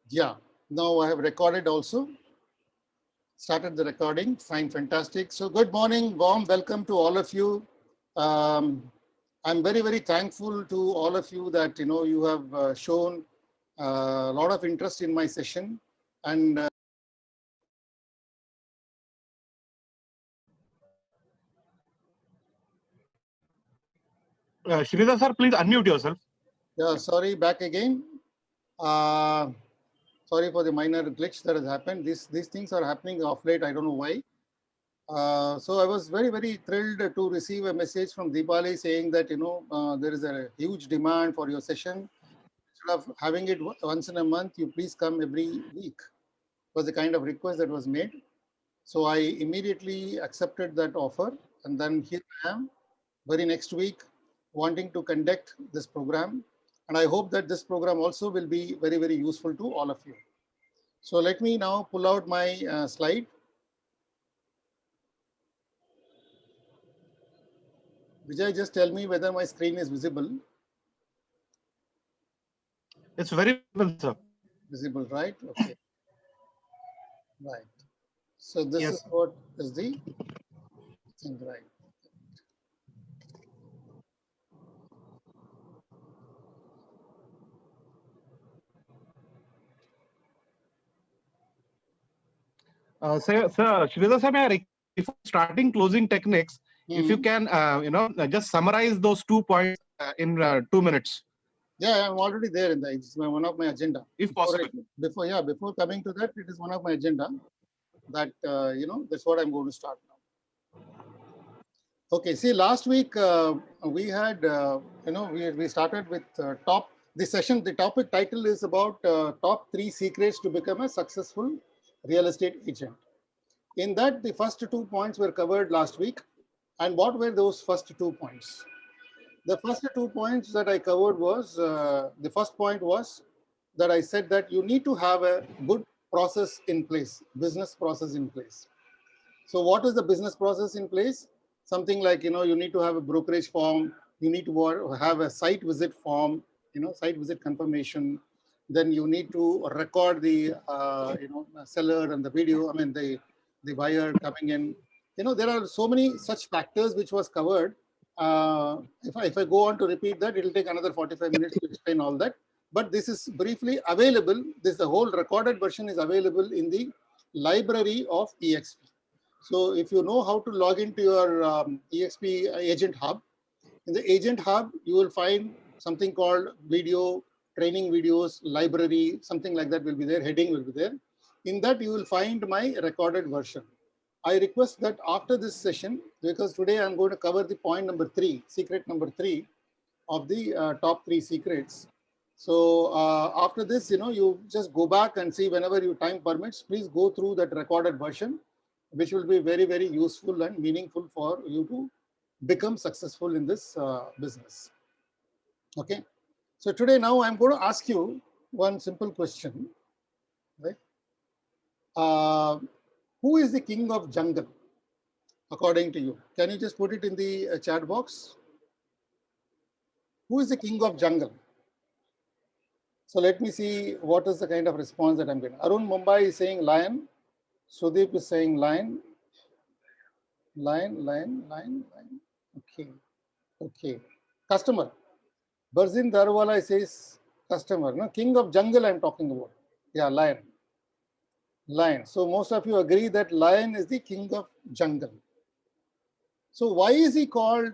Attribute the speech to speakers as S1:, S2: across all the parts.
S1: Yeah, now I have recorded also. Started the recording. Fine, fantastic. So good morning, warm welcome to all of you. I'm very, very thankful to all of you that you have shown a lot of interest in my session. And
S2: Srinivas sir, please unmute yourself.
S1: yeah, sorry, back again. Uh, Sorry for the minor glitch that has happened. These things are happening off late. I don't know why. So I was very, very thrilled to receive a message from Deepali saying that, there is a huge demand for your session. Instead of having it once in a month, you please come every week. Was the kind of request that was made. So I immediately accepted that offer. And then here I am, very next week, wanting to conduct this program. And I hope that this program also will be very, very useful to all of you. So let me now pull out my slide. Vijay, just tell me whether my screen is visible.
S2: It's very visible, sir.
S1: Visible, right? Okay, right. So this is
S2: Yes.
S1: what is the thing, right?
S2: Sir, Srinivas sir, may I request before starting closing techniques, if you
S1: Hmm.
S2: can, just summarize those 2 points in 2 minutes,
S1: Yeah, I'm already there in the. It's one of my agenda.
S2: if
S1: Before,
S2: possible.
S1: before coming to that, it is one of my agenda. That that's what I'm going to start now. Okay. See, last week we had we started with top. The session. The topic title is about top 3 secrets to become a successful real estate agent. In that, the first 2 points were covered last week. And what were those first 2 points? The first 2 points that I covered was the first point was that I said that you need to have a good process in place, business process in place. So, what is the business process in place? Something like you need to have a brokerage form, you need to have a site visit form, site visit confirmation. Then you need to record the seller and the video. I mean the buyer coming in. There are so many such factors which was covered. If I go on to repeat that, it will take another 45 minutes to explain all that. But this is briefly available. The whole recorded version is available in the library of EXP. So if you know how to log into your EXP Agent Hub, in the Agent Hub, you will find something called video, training videos, library, something like that will be there, heading will be there. In that, you will find my recorded version. I request that after this session, because today I'm going to cover the point number 3, secret number 3 of the top 3 secrets. So after this, you just go back and see whenever your time permits, please go through that recorded version, which will be very, very useful and meaningful for you to become successful in this business. Okay. So today now I'm going to ask you one simple question, right? Uh, who is the king of jungle according to you? Can you just put it in the chat box? Who is the king of jungle? So let me see what is the kind of response that I'm getting. Arun Mumbai is saying lion. Sudeep is saying lion. Lion, lion, lion, lion. Okay. Okay. Customer. Barzin Darwala says customer. No, king of jungle I'm talking about. Yeah, lion. Lion. So most of you agree that lion is the king of jungle. So why is he called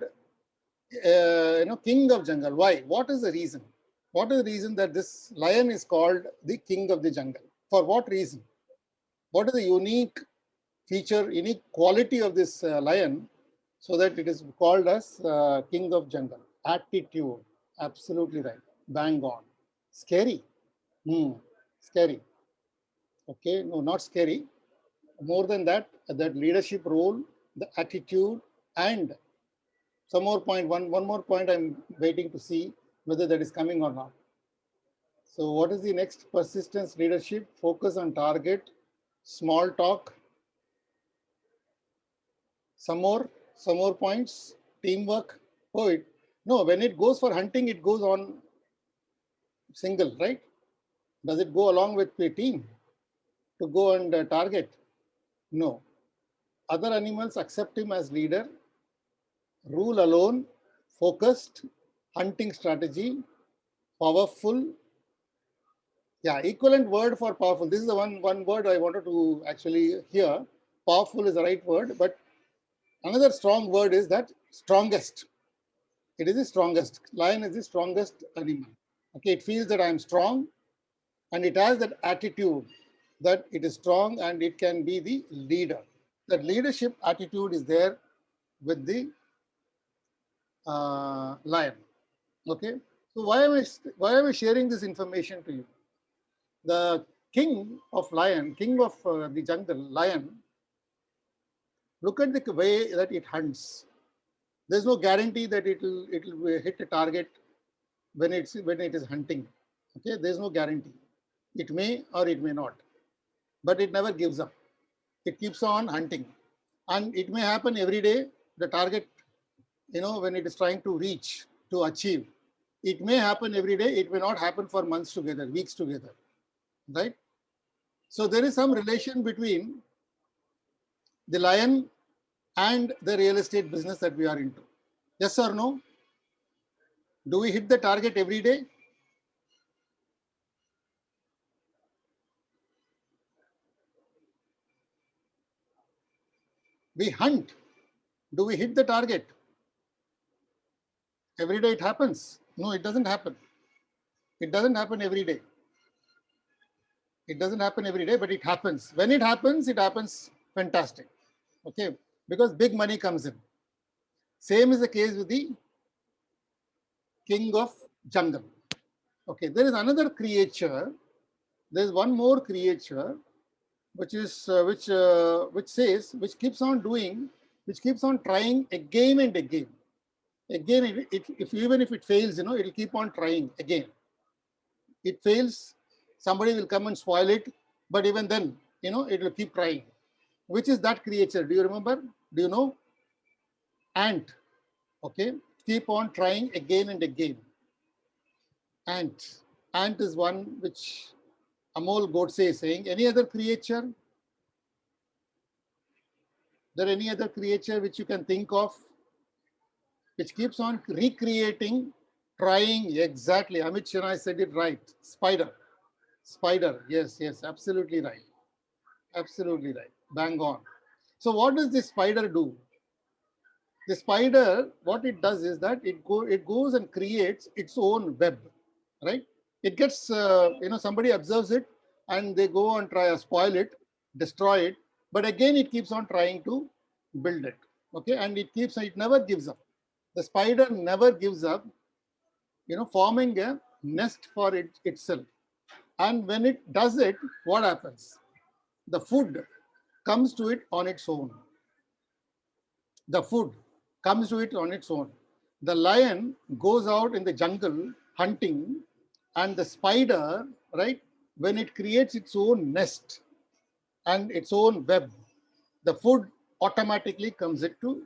S1: king of jungle? Why? What is the reason? What is the reason that this lion is called the king of the jungle? For what reason? What is the unique feature, unique quality of this lion so that it is called as king of jungle? Attitude. Absolutely right. Bang on. Scary. Scary. Okay. No, not scary. More than that, that leadership role, the attitude, and some more point, one more point I'm waiting to see whether that is coming or not. So what is the next? Persistence, leadership, focus on target, small talk, some more points, teamwork. No, when it goes for hunting, it goes on single, right? Does it go along with the team to go and target? No. Other animals accept him as leader, rule alone, focused, hunting strategy, powerful. Yeah, equivalent word for powerful. This is the one word I wanted to actually hear. Powerful is the right word, but another strong word is that strongest. It is the strongest. Lion is the strongest animal. Okay, it feels that I am strong, and it has that attitude that it is strong and it can be the leader. That leadership attitude is there with the lion. Okay, so why am I sharing this information to you? The king of lion, king of the jungle, lion. Look at the way that it hunts. There's no guarantee that it'll hit a target when it is hunting. Okay, there's no guarantee. It may or it may not, but it never gives up. It keeps on hunting, and it may happen every day. The target, when it is trying to reach to achieve, it may happen every day. It may not happen for months together, weeks together, right? So there is some relation between the lion and the real estate business that we are into. Yes or no? Do we hit the target every day? We hunt. Do we hit the target? Every day it happens. No, it doesn't happen. It doesn't happen every day. It doesn't happen every day, but it happens. When it happens fantastic. Okay, because big money comes in. Same is the case with the king of jungle. Okay, there is another creature. There is one more creature, which is which keeps on doing, which keeps on trying again and again. Again, even if it fails, it'll keep on trying again. It fails, somebody will come and spoil it, but even then, it will keep trying. Which is that creature? Do you remember? Do you know? Ant. Okay, keep on trying again and again. Ant. Ant is one which Amol Godse is saying. Any other creature? There any other creature which you can think of, which keeps on recreating, trying exactly? Amit Shenoy said it right. Spider. Spider. Yes, absolutely right. Absolutely right. Bang on. So what does this spider do? The spider, what it does is that it goes and creates its own web, right? It gets, somebody observes it and they go and try to spoil it, destroy it, but again it keeps on trying to build it, okay? And it never gives up. The spider never gives up, forming a nest for itself. And when it does it, what happens? The food comes to it on its own. The food comes to it on its own. The lion goes out in the jungle hunting, and the spider, right, when it creates its own nest and its own web, the food automatically comes it to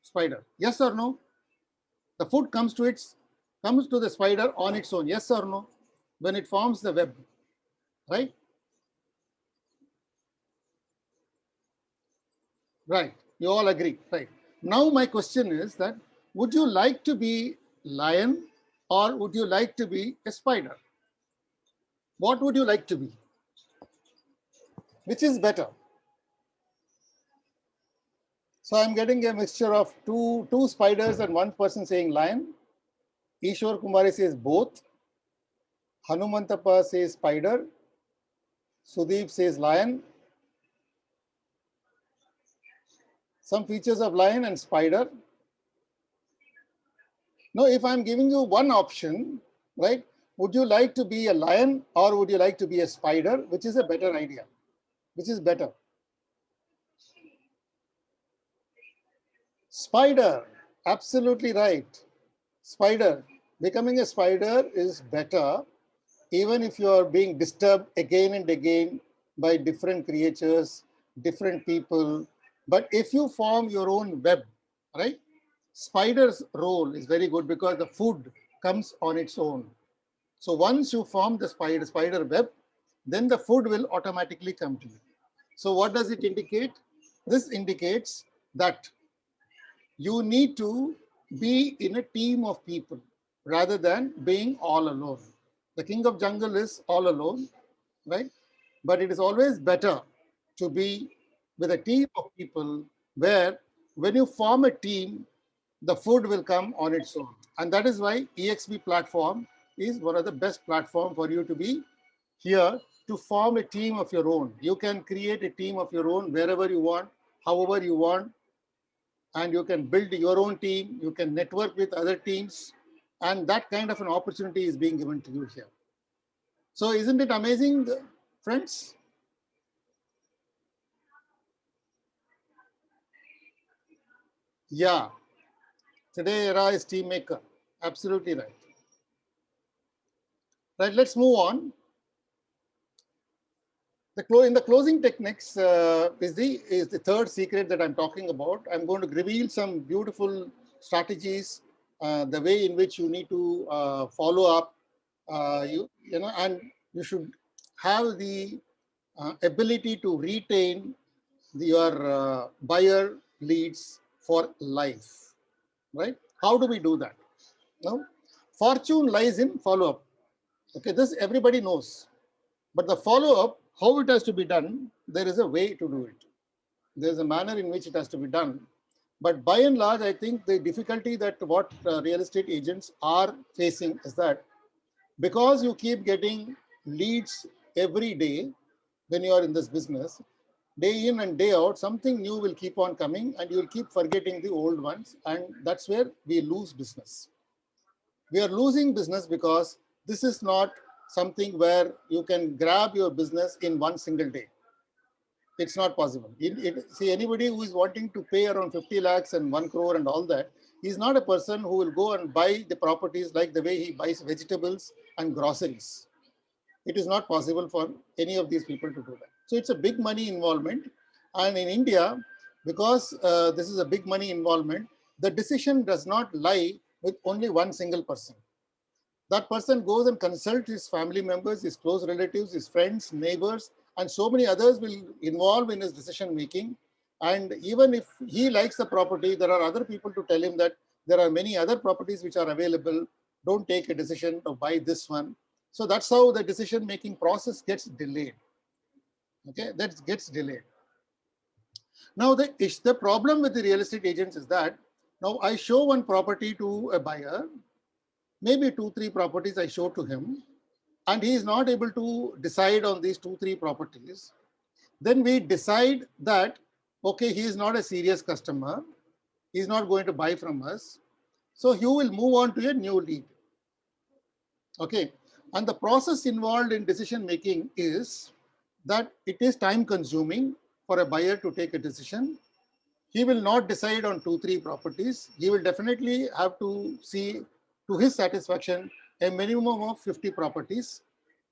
S1: spider. Yes or no? The food comes to the spider on its own. Yes or no? When it forms the web, right? Right. You all agree, right? Now my question is that, would you like to be lion or would you like to be a spider? What would you like to be? Which is better? So I'm getting a mixture of two spiders and one person saying lion. Ishwar Kumari says both. Hanumantappa says spider. Sudeep says lion. Some features of lion and spider. Now, if I'm giving you one option, right, would you like to be a lion or would you like to be a spider? Which is a better idea? Which is better? Spider, absolutely right. Spider, becoming a spider is better, even if you are being disturbed again and again by different creatures, different people. But if you form your own web, right? Spider's role is very good because the food comes on its own. So once you form the spider web, then the food will automatically come to you. So what does it indicate? This indicates that you need to be in a team of people rather than being all alone. The king of jungle is all alone, right? But it is always better to be with a team of people where when you form a team, the food will come on its own. And that is why EXP platform is one of the best platform for you to be here to form a team of your own. You can create a team of your own wherever you want, however you want, and you can build your own team, you can network with other teams, and that kind of an opportunity is being given to you here. So isn't it amazing, friends? Yeah, today era is team maker. Absolutely right. Right, let's move on. In the closing techniques is the third secret that I'm talking about. I'm going to reveal some beautiful strategies, the way in which you need to follow up, and you should have the ability to retain your buyer leads for life, right? How do we do that? Now, fortune lies in follow-up. Okay, this everybody knows. But the follow-up, how it has to be done, there is a way to do it. There's a manner in which it has to be done. But by and large, I think the difficulty that what real estate agents are facing is that because you keep getting leads every day when you are in this business, day in and day out, something new will keep on coming and you will keep forgetting the old ones. And that's where we lose business. We are losing business because this is not something where you can grab your business in one single day. It's not possible. See, anybody who is wanting to pay around 50 lakhs and 1 crore and all that, he's not a person who will go and buy the properties like the way he buys vegetables and groceries. It is not possible for any of these people to do that. So it's a big money involvement. And in India, because this is a big money involvement, the decision does not lie with only one single person. That person goes and consults his family members, his close relatives, his friends, neighbors, and so many others will involve in his decision making. And even if he likes the property, there are other people to tell him that there are many other properties which are available. Don't take a decision to buy this one. So that's how the decision making process gets delayed. Okay, that gets delayed. Now the problem with the real estate agents is that now I show one property to a buyer, maybe 2, 3 properties I show to him, and he is not able to decide on these 2, 3 properties, then we decide that, okay, he is not a serious customer. He is not going to buy from us. So you will move on to a new lead. Okay. And the process involved in decision making is that it is time consuming for a buyer to take a decision. He will not decide on 2, 3 properties. He will definitely have to see to his satisfaction a minimum of 50 properties,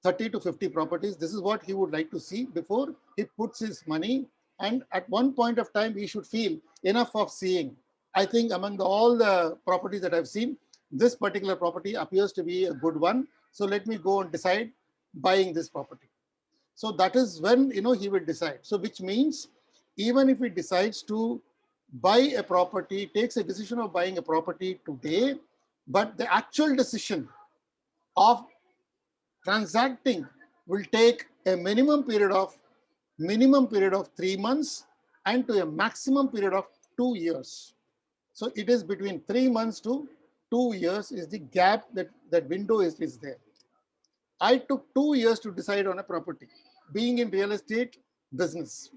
S1: 30 to 50 properties. This is what he would like to see before he puts his money. And at one point of time, he should feel enough of seeing. I think among all the properties that I've seen, this particular property appears to be a good one. So let me go and decide buying this property. So that is when he will decide. So which means even if he decides to buy a property, takes a decision of buying a property today, but the actual decision of transacting will take a minimum period of 3 months and to a maximum period of 2 years. So it is between 3 months to 2 years is the gap that window is there. I took 2 years to decide on a property. Being in real estate business,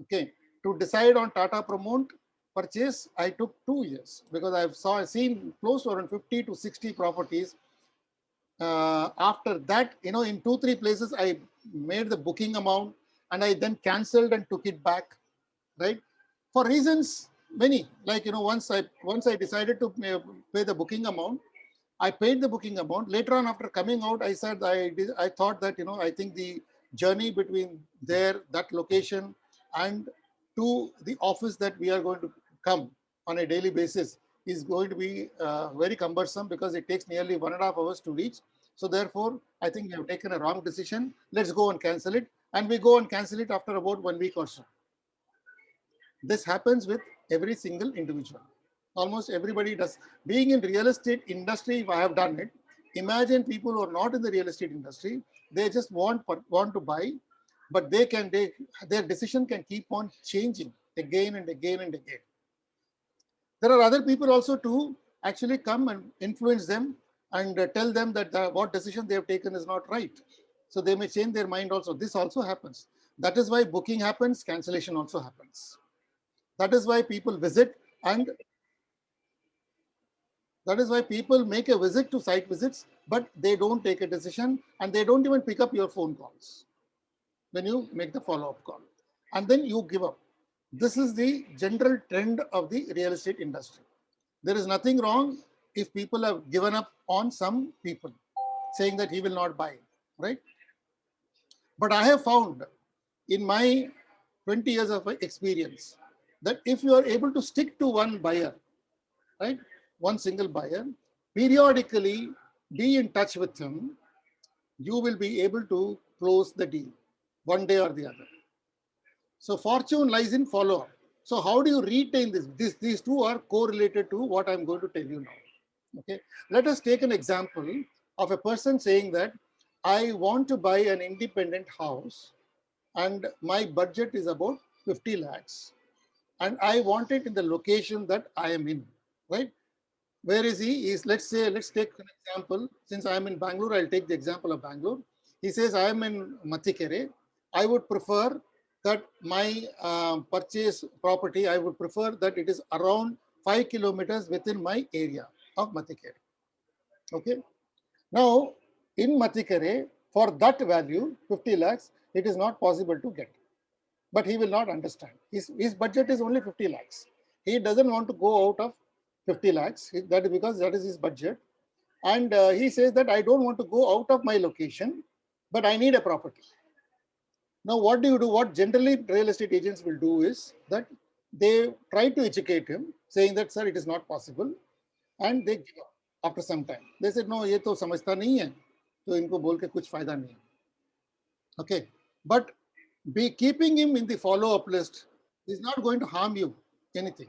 S1: okay, to decide on Tata Promont purchase, I took 2 years because I've seen close to around 50 to 60 properties. After that, in 2, 3 places, I made the booking amount and I then canceled and took it back, right? For reasons many, like once I decided to pay the booking amount, I paid the booking amount. Later on, after coming out, I said I thought that I think the journey between that location and to the office that we are going to come on a daily basis is going to be very cumbersome because it takes nearly 1.5 hours to reach. So therefore, I think we have taken a wrong decision. Let's go and cancel it. And we go and cancel it after about 1 week or so. This happens with every single individual. Almost everybody does. Being in real estate industry, if I have done it, imagine people who are not in the real estate industry, they just want to buy, but their decision can keep on changing again and again and again. There are other people also to actually come and influence them and tell them that what decision they have taken is not right. So they may change their mind also. This also happens. That is why booking happens, cancellation also happens. That is why people visit, and that is why people make a visit to site visits, but they don't take a decision and they don't even pick up your phone calls when you make the follow-up call. And then you give up. This is the general trend of the real estate industry. There is nothing wrong if people have given up on some people, saying that he will not buy, right? But I have found in my 20 years of experience that if you are able to stick to one buyer, right, one single buyer, periodically be in touch with him, you will be able to close the deal one day or the other. So fortune lies in follow-up. So how do you retain this? These two are correlated to what I'm going to tell you now. Okay, let us take an example of a person saying that I want to buy an independent house and my budget is about 50 lakhs and I want it in the location that I am in, right? Where is he? Let's take an example. Since I am in Bangalore, I'll take the example of Bangalore. He says, I am in Mathikere. I would prefer that my purchase property, I would prefer that it is around 5 kilometers within my area of Mathikere. Okay. Now, in Mathikere, for that value, 50 lakhs, it is not possible to get. But he will not understand. His budget is only 50 lakhs. He doesn't want to go out of 50 lakhs. That is because that is his budget. And he says that I don't want to go out of my location, but I need a property. Now, what do you do? What generally real estate agents will do is that they try to educate him, saying that, sir, it is not possible. And they give up after some time. They said, no, ये तो समझता नहीं है, तो इनको बोल के कुछ फायदा नहीं. Okay, but keeping him in the follow-up list is not going to harm you anything,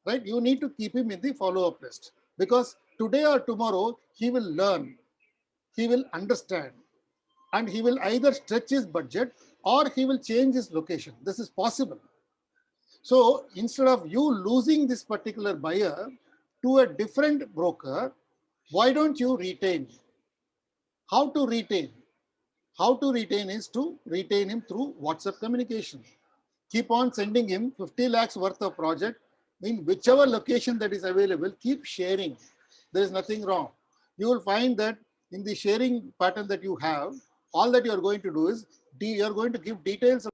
S1: right? You need to keep him in the follow-up list because today or tomorrow he will learn, he will understand, and he will either stretch his budget or he will change his location. This is possible. So instead of you losing this particular buyer to a different broker, why don't you retain? How to retain? How to retain is to retain him through WhatsApp communication. Keep on sending him 50 lakhs worth of project in whichever location that is available. Keep sharing. There is nothing wrong. You will find that in the sharing pattern that you have, all that you are going to do is you are going to give details.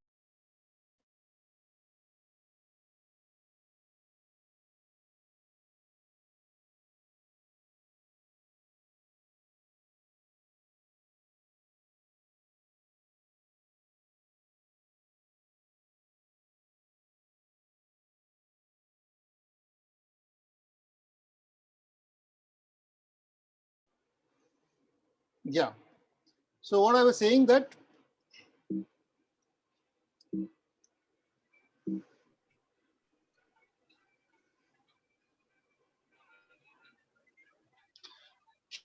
S1: Yeah. So what I was saying that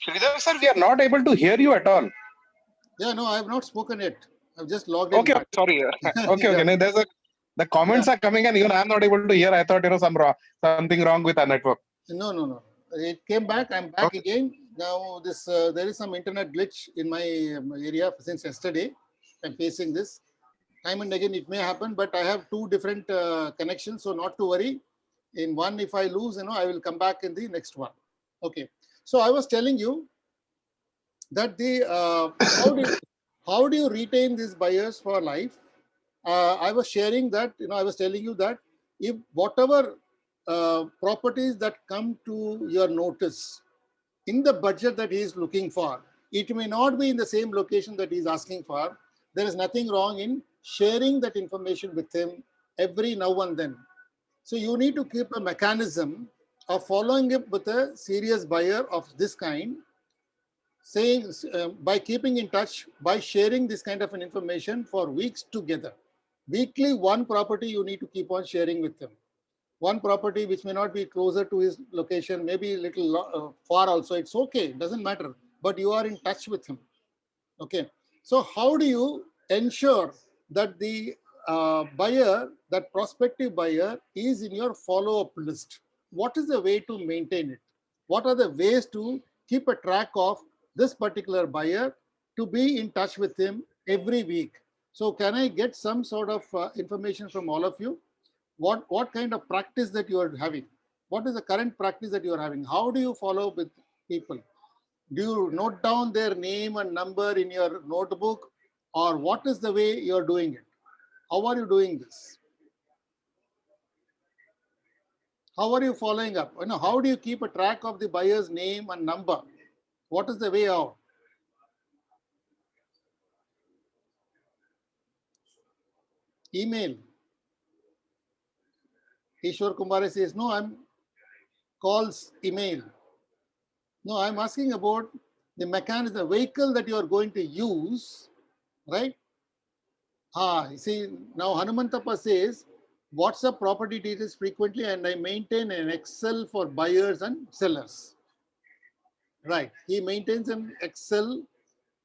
S2: Sridhar sir, we are not able to hear you at all.
S1: yeah, no, I have not spoken yet. I've just logged in.
S2: Okay, sorry. Okay,
S1: Yeah.
S2: okay. No, the comments are coming and even I'm not able to hear. I thought something wrong with our network.
S1: No. It came back. I'm back again. Now there is some internet glitch in my area since yesterday. I'm facing this. Time and again it may happen, but I have two different connections, so not to worry. In one, if I lose, I will come back in the next one. Okay. So I was telling you that how do you retain these buyers for life? I was sharing that, I was telling you that if whatever properties that come to your notice in the budget that he is looking for, it may not be in the same location that he is asking for. There is nothing wrong in sharing that information with him every now and then. So you need to keep a mechanism of following up with a serious buyer of this kind saying by keeping in touch, by sharing this kind of an information for weeks together. Weekly, one property you need to keep on sharing with them. One property which may not be closer to his location, maybe a little far also, it's okay, it doesn't matter, but you are in touch with him. Okay, so how do you ensure that the buyer, that prospective buyer, is in your follow-up list? What is the way to maintain it? What are the ways to keep a track of this particular buyer, to be in touch with him every week? So can I get some sort of information from all of you? What kind of practice that you are having? What is the current practice that you are having? How do you follow up with people? Do you note down their name and number in your notebook, or what is the way you're doing it? How are you doing this? How are you following up? You know, how do you keep a track of the buyer's name and number? What is the way out? Email. Ishwar Kumbhare says, no, I'm calls, email. No, I'm asking about the mechanism, the vehicle that you are going to use, right? You see, now Hanumantappa says, WhatsApp property details frequently, and I maintain an Excel for buyers and sellers. Right, he maintains an Excel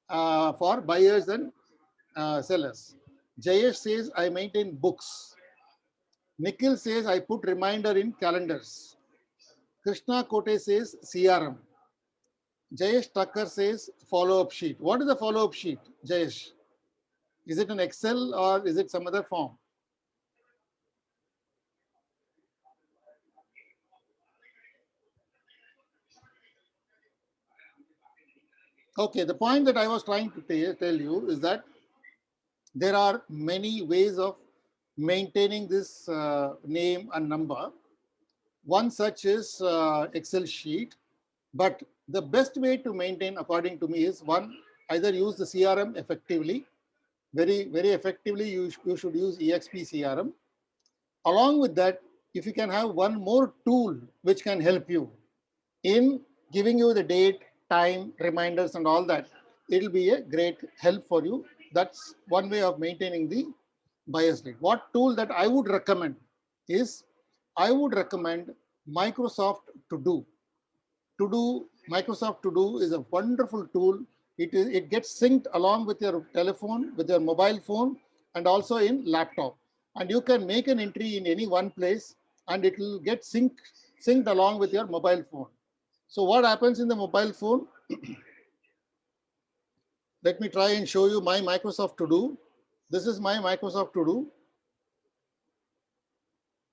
S1: for buyers and sellers. Jayesh says, I maintain books. Nikhil says, I put reminder in calendars. Krishna Kote says, CRM. Jayesh Thakkar says, follow-up sheet. What is the follow-up sheet, Jayesh? Is it an Excel or is it some other form? Okay, the point that I was trying to tell you is that there are many ways of maintaining this name and number. One such is Excel sheet, but the best way to maintain, according to me, is one, either use the CRM effectively, very effectively. You should use EXP CRM. Along with that, if you can have one more tool which can help you in giving you the date, time, reminders, and all that, it'll be a great help for you. That's one way of maintaining the buyer's lead. What tool that I would recommend is, I would recommend Microsoft To Do. Microsoft To Do is a wonderful tool. It gets synced along with your telephone, with your mobile phone, and also in laptop. And you can make an entry in any one place, and it will get synced along with your mobile phone. So what happens in the mobile phone? Let me try and show you my Microsoft To Do. This is my Microsoft To Do.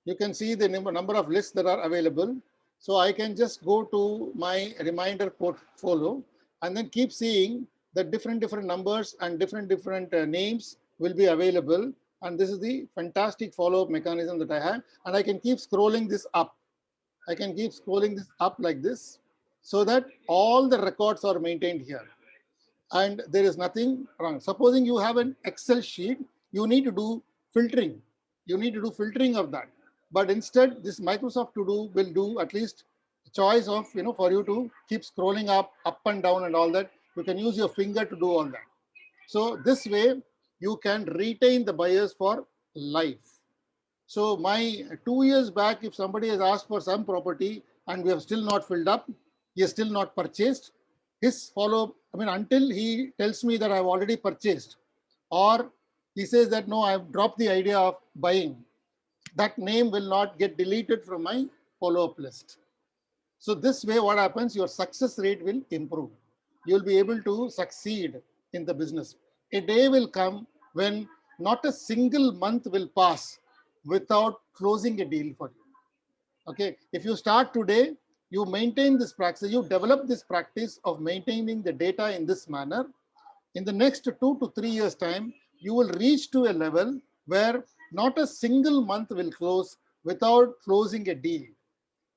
S1: You can see the number of lists that are available. So I can just go to my reminder portfolio and then keep seeing that different numbers and different names will be available. And this is the fantastic follow-up mechanism that I have. And I can keep scrolling this up. I can keep scrolling this up like this, so that all the records are maintained here. And there is nothing wrong. Supposing you have an Excel sheet, you need to do filtering. You need to do filtering of that. But instead, this Microsoft To Do will do at least the choice of, for you to keep scrolling up and down and all that. You can use your finger to do all that. So this way, you can retain the buyers for life. So my 2 years back, if somebody has asked for some property and we have still not filled up, he has still not purchased, his follow-up, until he tells me that I've already purchased, or he says that no, I've dropped the idea of buying, that name will not get deleted from my follow-up list. So this way, what happens, your success rate will improve. You'll be able to succeed in the business. A day will come when not a single month will pass without closing a deal for you. Okay, if you start today, you maintain this practice, you develop this practice of maintaining the data in this manner. In the next 2 to 3 years time, you will reach to a level where not a single month will close without closing a deal.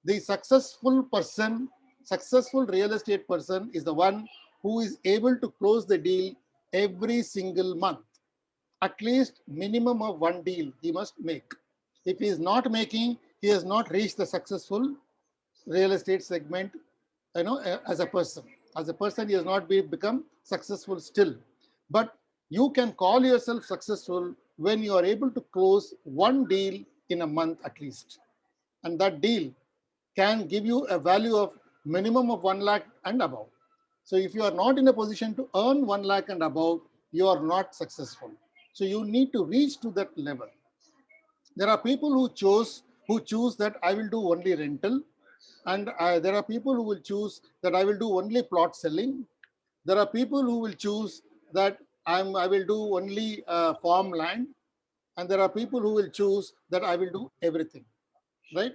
S1: The successful person, successful real estate person, is the one who is able to close the deal every single month. At least minimum of one deal he must make. If he is not making, he has not reached the successful real estate segment, as a person. As a person, he has not become successful still. But you can call yourself successful when you are able to close one deal in a month at least. And that deal can give you a value of minimum of 1 lakh and above. So if you are not in a position to earn 1 lakh and above, you are not successful. So you need to reach to that level. There are people who choose that I will do only rental, and there are people who will choose that I will do only plot selling. There are people who will choose that I will do only farmland, and there are people who will choose that I will do everything, right?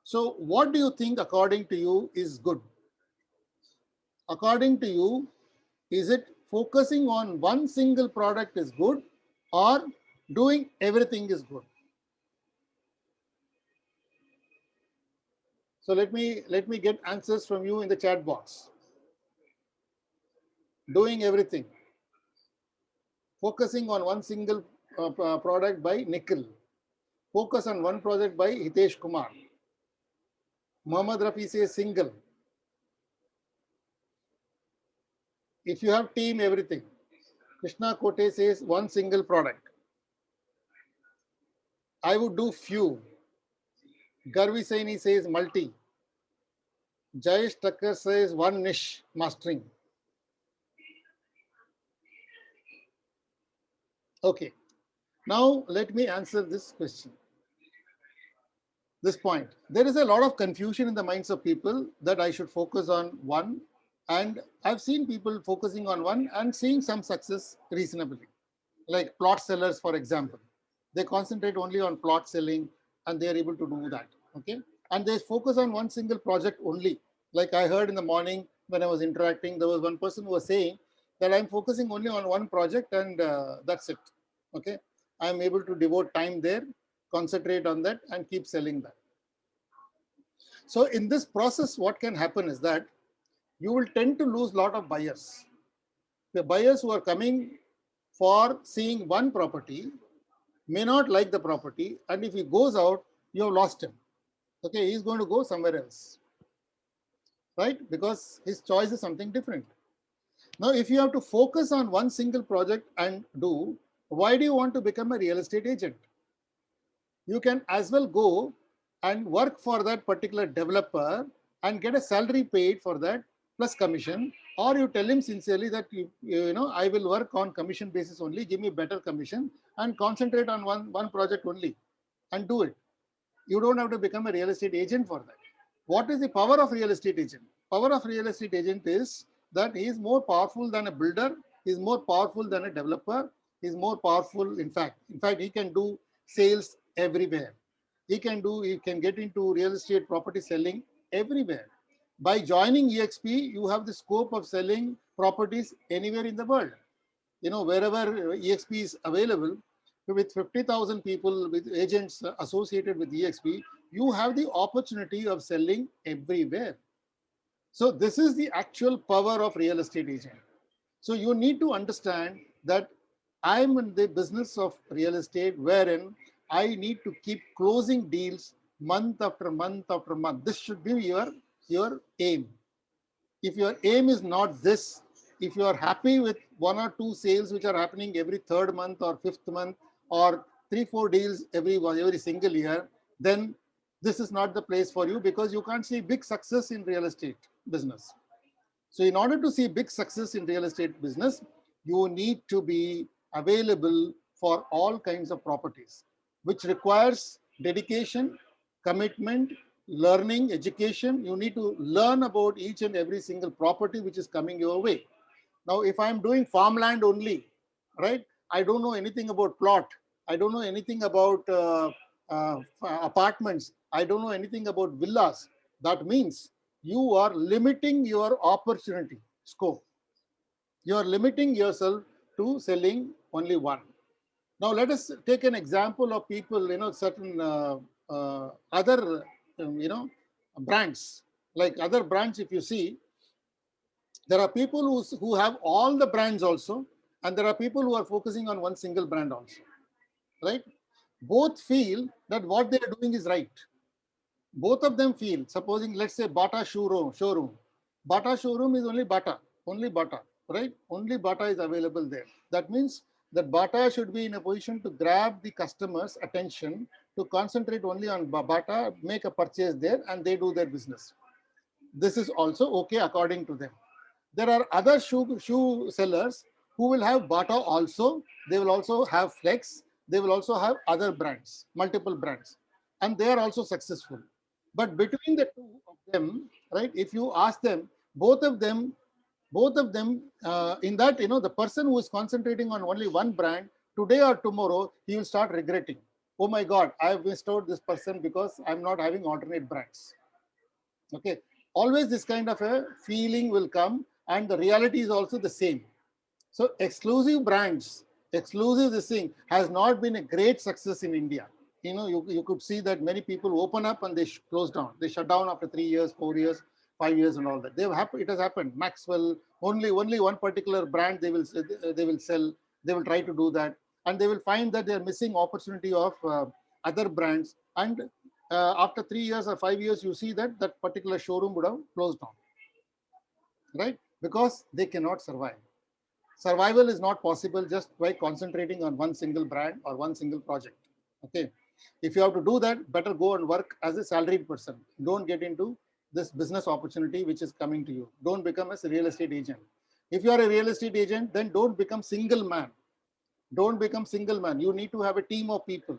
S1: So what do you think according to you is good? According to you, is it focusing on one single product is good, or doing everything is good? So let me get answers from you in the chat box. Doing everything. Focusing on one single product by Nikhil. Focus on one project by Hitesh Kumar. Mohammad Rafi says single. If you have team, everything. Krishna Kote says one single product. I would do few. Garvi Saini says multi. Jayesh Thakkar says one niche mastering. Okay. Now let me answer this question. This point. There is a lot of confusion in the minds of people that I should focus on one. And I've seen people focusing on one and seeing some success reasonably. Like plot sellers, for example. They concentrate only on plot selling and they are able to do that. Okay. And they focus on one single project only. Like I heard in the morning when I was interacting, there was one person who was saying that I'm focusing only on one project and that's it. Okay. I'm able to devote time there, concentrate on that and keep selling that. So in this process, what can happen is that you will tend to lose a lot of buyers. The buyers who are coming for seeing one property may not like the property, and if he goes out, you have lost him. Okay, he's going to go somewhere else, right? Because his choice is something different. Now, if you have to focus on one single project and do, why do you want to become a real estate agent? You can as well go and work for that particular developer and get a salary paid for that plus commission, or you tell him sincerely that you know I will work on commission basis only, give me better commission and concentrate on one project only and do it. You don't have to become a real estate agent for that. What is the power of real estate agent? Power of real estate agent is that he is more powerful than a builder, he is more powerful than a developer, he is more powerful in fact he can do sales everywhere. He can get into real estate property selling everywhere. By joining EXP, you have the scope of selling properties anywhere in the world. You know, wherever EXP is available, with 50,000 people, with agents associated with EXP, you have the opportunity of selling everywhere. So this is the actual power of real estate agent. So you need to understand that I'm in the business of real estate wherein I need to keep closing deals month after month after month. This should be your aim. If your aim is not this, if you are happy with one or two sales which are happening every third month or fifth month or 3-4 deals every single year, then this is not the place for you because you can't see big success in real estate business. So in order to see big success in real estate business, you need to be available for all kinds of properties, which requires dedication, commitment, learning, education. You need to learn about each and every single property which is coming your way. Now, if I'm doing farmland only, right, I don't know anything about plot. I don't know anything about apartments. I don't know anything about villas. That means you are limiting your opportunity scope. You are limiting yourself to selling only one. Now, let us take an example of people, you know, certain other, brands. Like other brands, if you see, there are people who have all the brands also, and there are people who are focusing on one single brand also, right? Both feel that what they are doing is right. Both of them feel, supposing, let's say, Bata showroom. Bata showroom is only Bata, right? Only Bata is available there. That means that Bata should be in a position to grab the customer's attention, to concentrate only on Bata, make a purchase there, and they do their business. This is also okay according to them. There are other shoe sellers who will have Bata also. They will also have Flex. They will also have other brands, multiple brands, and they are also successful. But between the two of them, right? If you ask them, both of them, in that, the person who is concentrating on only one brand, today or tomorrow he will start regretting. Oh my God, I have missed out this person because I'm not having alternate brands. Okay, always this kind of a feeling will come, and the reality is also the same. So exclusive brands, exclusive this thing has not been a great success in India. You could see that many people open up and they close down, they shut down after 3 years, 4 years, 5 years, and all that. It has happened. Maxwell, only one particular brand they will sell. They will try to do that, and they will find that they are missing opportunity of other brands. And after 3 years or 5 years, you see that that particular showroom would have closed down, right? Because they cannot survive. Survival is not possible just by concentrating on one single brand or one single project. Okay, if you have to do that, better go and work as a salaried person. Don't get into this business opportunity which is coming to you. Don't become a real estate agent. If you are a real estate agent, then don't become single man. Don't become single man. You need to have a team of people.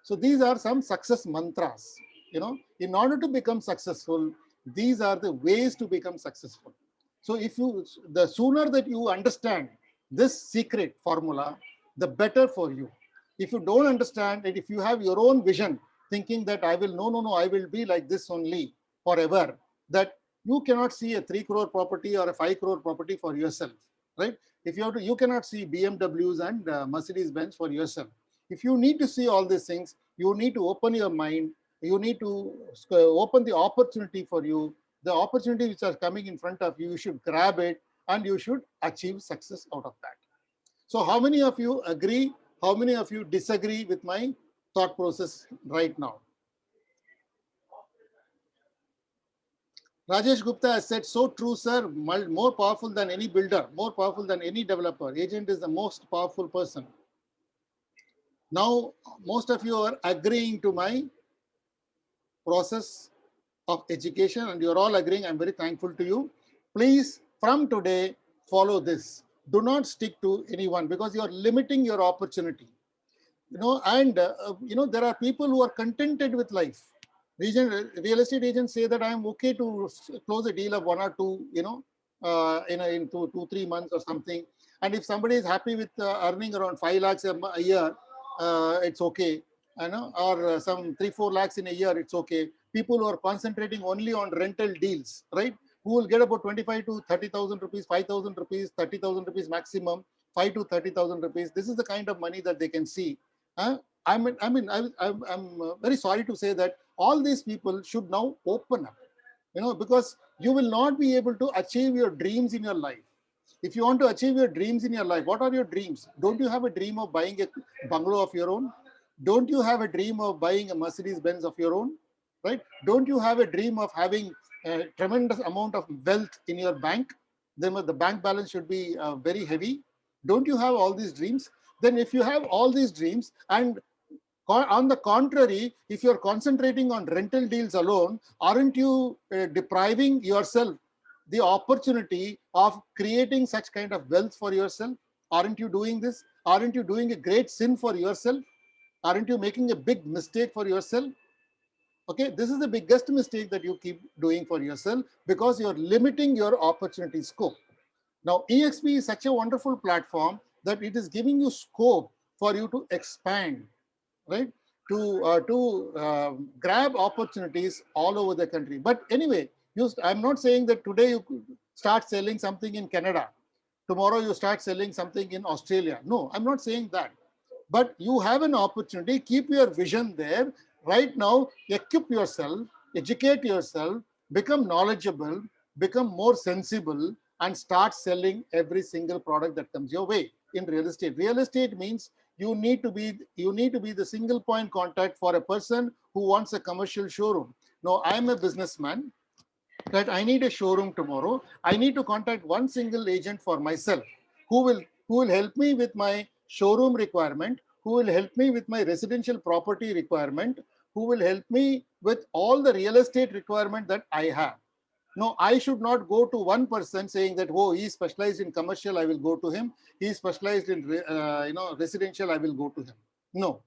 S1: So these are some success mantras. In order to become successful, these are the ways to become successful. So the sooner that you understand this secret formula, the better for you. If you don't understand it, if you have your own vision, thinking that I will, no, I will be like this only forever, that you cannot see a 3 crore property or a 5 crore property for yourself, right? If you cannot see BMWs and Mercedes Benz for yourself. If you need to see all these things, you need to open your mind. You need to open the opportunity for you. The opportunities which are coming in front of you, you should grab it and you should achieve success out of that. So how many of you agree? How many of you disagree with my thought process right now? Rajesh Gupta has said, so true, sir. More powerful than any builder, more powerful than any developer. Agent is the most powerful person. Now, most of you are agreeing to my process of education, and you're all agreeing. I'm very thankful to you. Please, from today, follow this. Do not stick to anyone because you're limiting your opportunity. And there are people who are contented with life. Real estate agents say that I'm okay to close a deal of 1 or 2, in 2-3 months or something. And if somebody is happy with earning around 5 lakhs a year, it's okay. Or some 3-4 lakhs in a year, it's okay. People who are concentrating only on rental deals, right? Who will get about 25 to 30,000 rupees, 5,000 rupees, 30,000 rupees maximum, 5 to 30,000 rupees. This is the kind of money that they can see. I'm very sorry to say that all these people should now open up, because you will not be able to achieve your dreams in your life. If you want to achieve your dreams in your life, what are your dreams? Don't you have a dream of buying a bungalow of your own? Don't you have a dream of buying a Mercedes Benz of your own? Right? Don't you have a dream of having a tremendous amount of wealth in your bank? Then the bank balance should be very heavy. Don't you have all these dreams? Then if you have all these dreams, and on the contrary, if you're concentrating on rental deals alone, aren't you depriving yourself the opportunity of creating such kind of wealth for yourself? Aren't you doing this? Aren't you doing a great sin for yourself? Aren't you making a big mistake for yourself? Okay, this is the biggest mistake that you keep doing for yourself because you're limiting your opportunity scope. Now, EXP is such a wonderful platform that it is giving you scope for you to expand, right? To grab opportunities all over the country. But anyway, I'm not saying that today you could start selling something in Canada. Tomorrow you start selling something in Australia. No, I'm not saying that. But you have an opportunity. Keep your vision there. Right now, equip yourself, educate yourself, become knowledgeable, become more sensible, and start selling every single product that comes your way in real estate. Real estate means you need to be the single point contact for a person who wants a commercial showroom. Now, I'm a businessman. that I need a showroom tomorrow. I need to contact one single agent for myself who will help me with my showroom requirement, who will help me with my residential property requirement, who will help me with all the real estate requirement that I have. No, I should not go to one person saying that, oh, he is specialized in commercial, I will go to him. He is specialized in residential, I will go to him. No,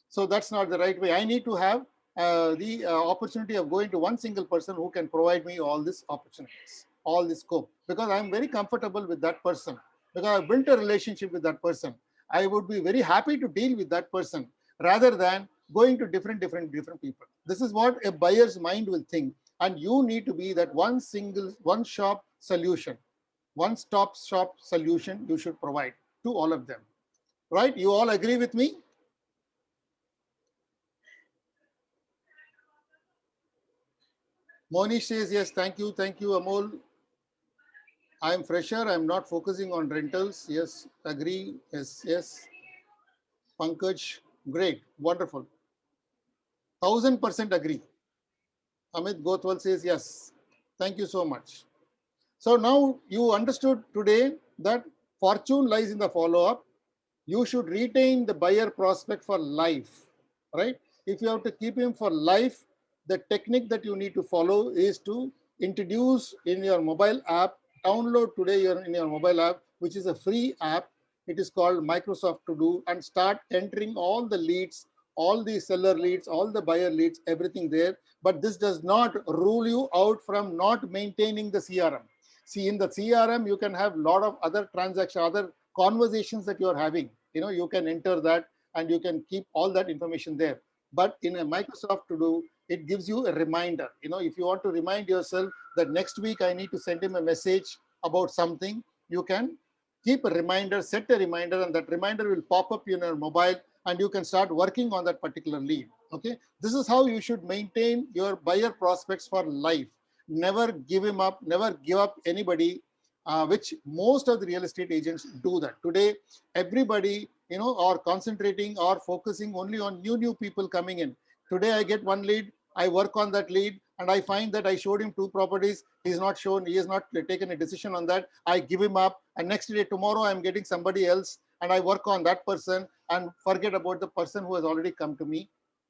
S1: so that's not the right way. I need to have the opportunity of going to one single person who can provide me all these opportunities, all this scope, because I'm very comfortable with that person, because I built a relationship with that person. I would be very happy to deal with that person rather than going to different people. This is what a buyer's mind will think. And you need to be that one shop solution, one stop shop solution you should provide to all of them. Right? You all agree with me? Monish says, yes, thank you, Amol. I'm fresher, I'm not focusing on rentals. Yes, agree, yes. Pankaj, great, wonderful. 1000% agree. Amit Gotwal says, yes, thank you so much. So now you understood today that fortune lies in the follow-up. You should retain the buyer prospect for life, right? If you have to keep him for life, the technique that you need to follow is to introduce in your mobile app, download today in your mobile app, which is a free app. It is called Microsoft To Do, and start entering all the leads, all the seller leads, all the buyer leads, everything there. But this does not rule you out from not maintaining the CRM. See, in the CRM, you can have a lot of other transactions, other conversations that you are having. You can enter that and you can keep all that information there. But in a Microsoft To Do, it gives you a reminder. If you want to remind yourself that next week I need to send him a message about something, you can keep a reminder, set a reminder, and that reminder will pop up in your mobile and you can start working on that particular lead. Okay, this is how you should maintain your buyer prospects for life. Never give him up, never give up anybody, which most of the real estate agents do that. Today, everybody, are concentrating or focusing only on new people coming in. Today, I get one lead, I work on that lead, and I find that I showed him 2 properties. He has not taken a decision on that. I give him up, and next day, tomorrow, I'm getting somebody else, and I work on that person and forget about the person who has already come to me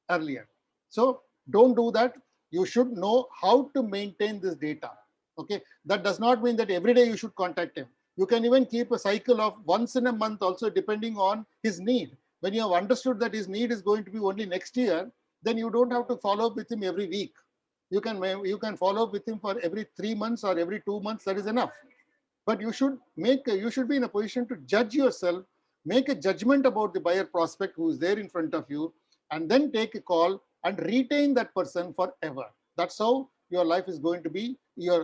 S1: earlier. So don't do that. You should know how to maintain this data. Okay, that does not mean that every day you should contact him. You can even keep a cycle of once in a month also, depending on his need. When you have understood that his need is going to be only next year, then you don't have to follow up with him every week. You can follow up with him for every 3 months or every 2 months. That is enough. But you should be in a position to judge yourself, make a judgment about the buyer prospect who is there in front of you, and then take a call and retain that person forever. That's how your life is going to be,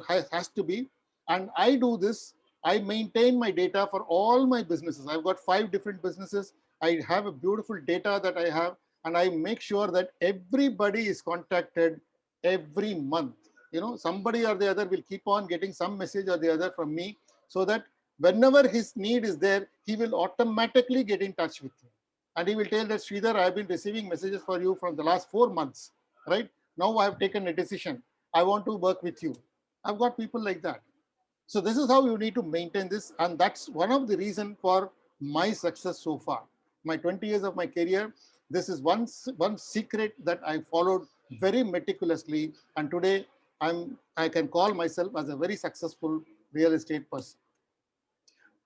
S1: has to be. And I do this. I maintain my data for all my businesses. I've got 5 different businesses. I have a beautiful data that I have, and I make sure that everybody is contacted every month. Somebody or the other will keep on getting some message or the other from me, so that whenever his need is there, he will automatically get in touch with you. And he will tell that, Sridhar, I have been receiving messages for you from the last 4 months, right? Now I have taken a decision. I want to work with you. I've got people like that. So this is how you need to maintain this. And that's one of the reasons for my success so far. My 20 years of my career, this is one secret that I followed very meticulously. And today I can call myself as a very successful real estate person.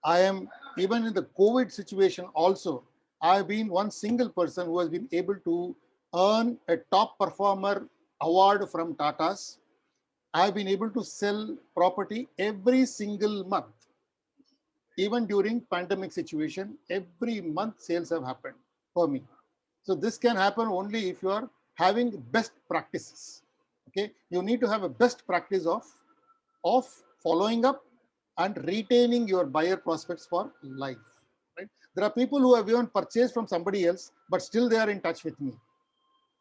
S1: I am, even in the COVID situation also, I've been one single person who has been able to earn a top performer award from Tata's. I've been able to sell property every single month. Even during pandemic situation, every month sales have happened for me. So this can happen only if you are having best practices. Okay, you need to have a best practice of following up and retaining your buyer prospects for life. Right? There are people who have even purchased from somebody else, but still they are in touch with me.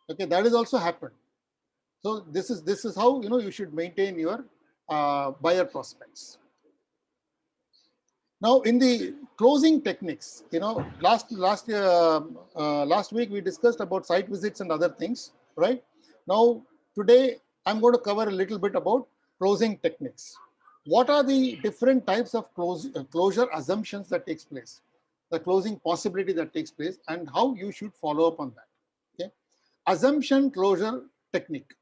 S1: Okay, that has also happened. So this is how you should maintain your buyer prospects. Now, in the closing techniques, last week we discussed about site visits and other things, right? Now, today I'm going to cover a little bit about closing techniques. What are the different types of closure assumptions that takes place, the closing possibility that takes place, and how you should follow up on that? Okay. Assumption closure technique.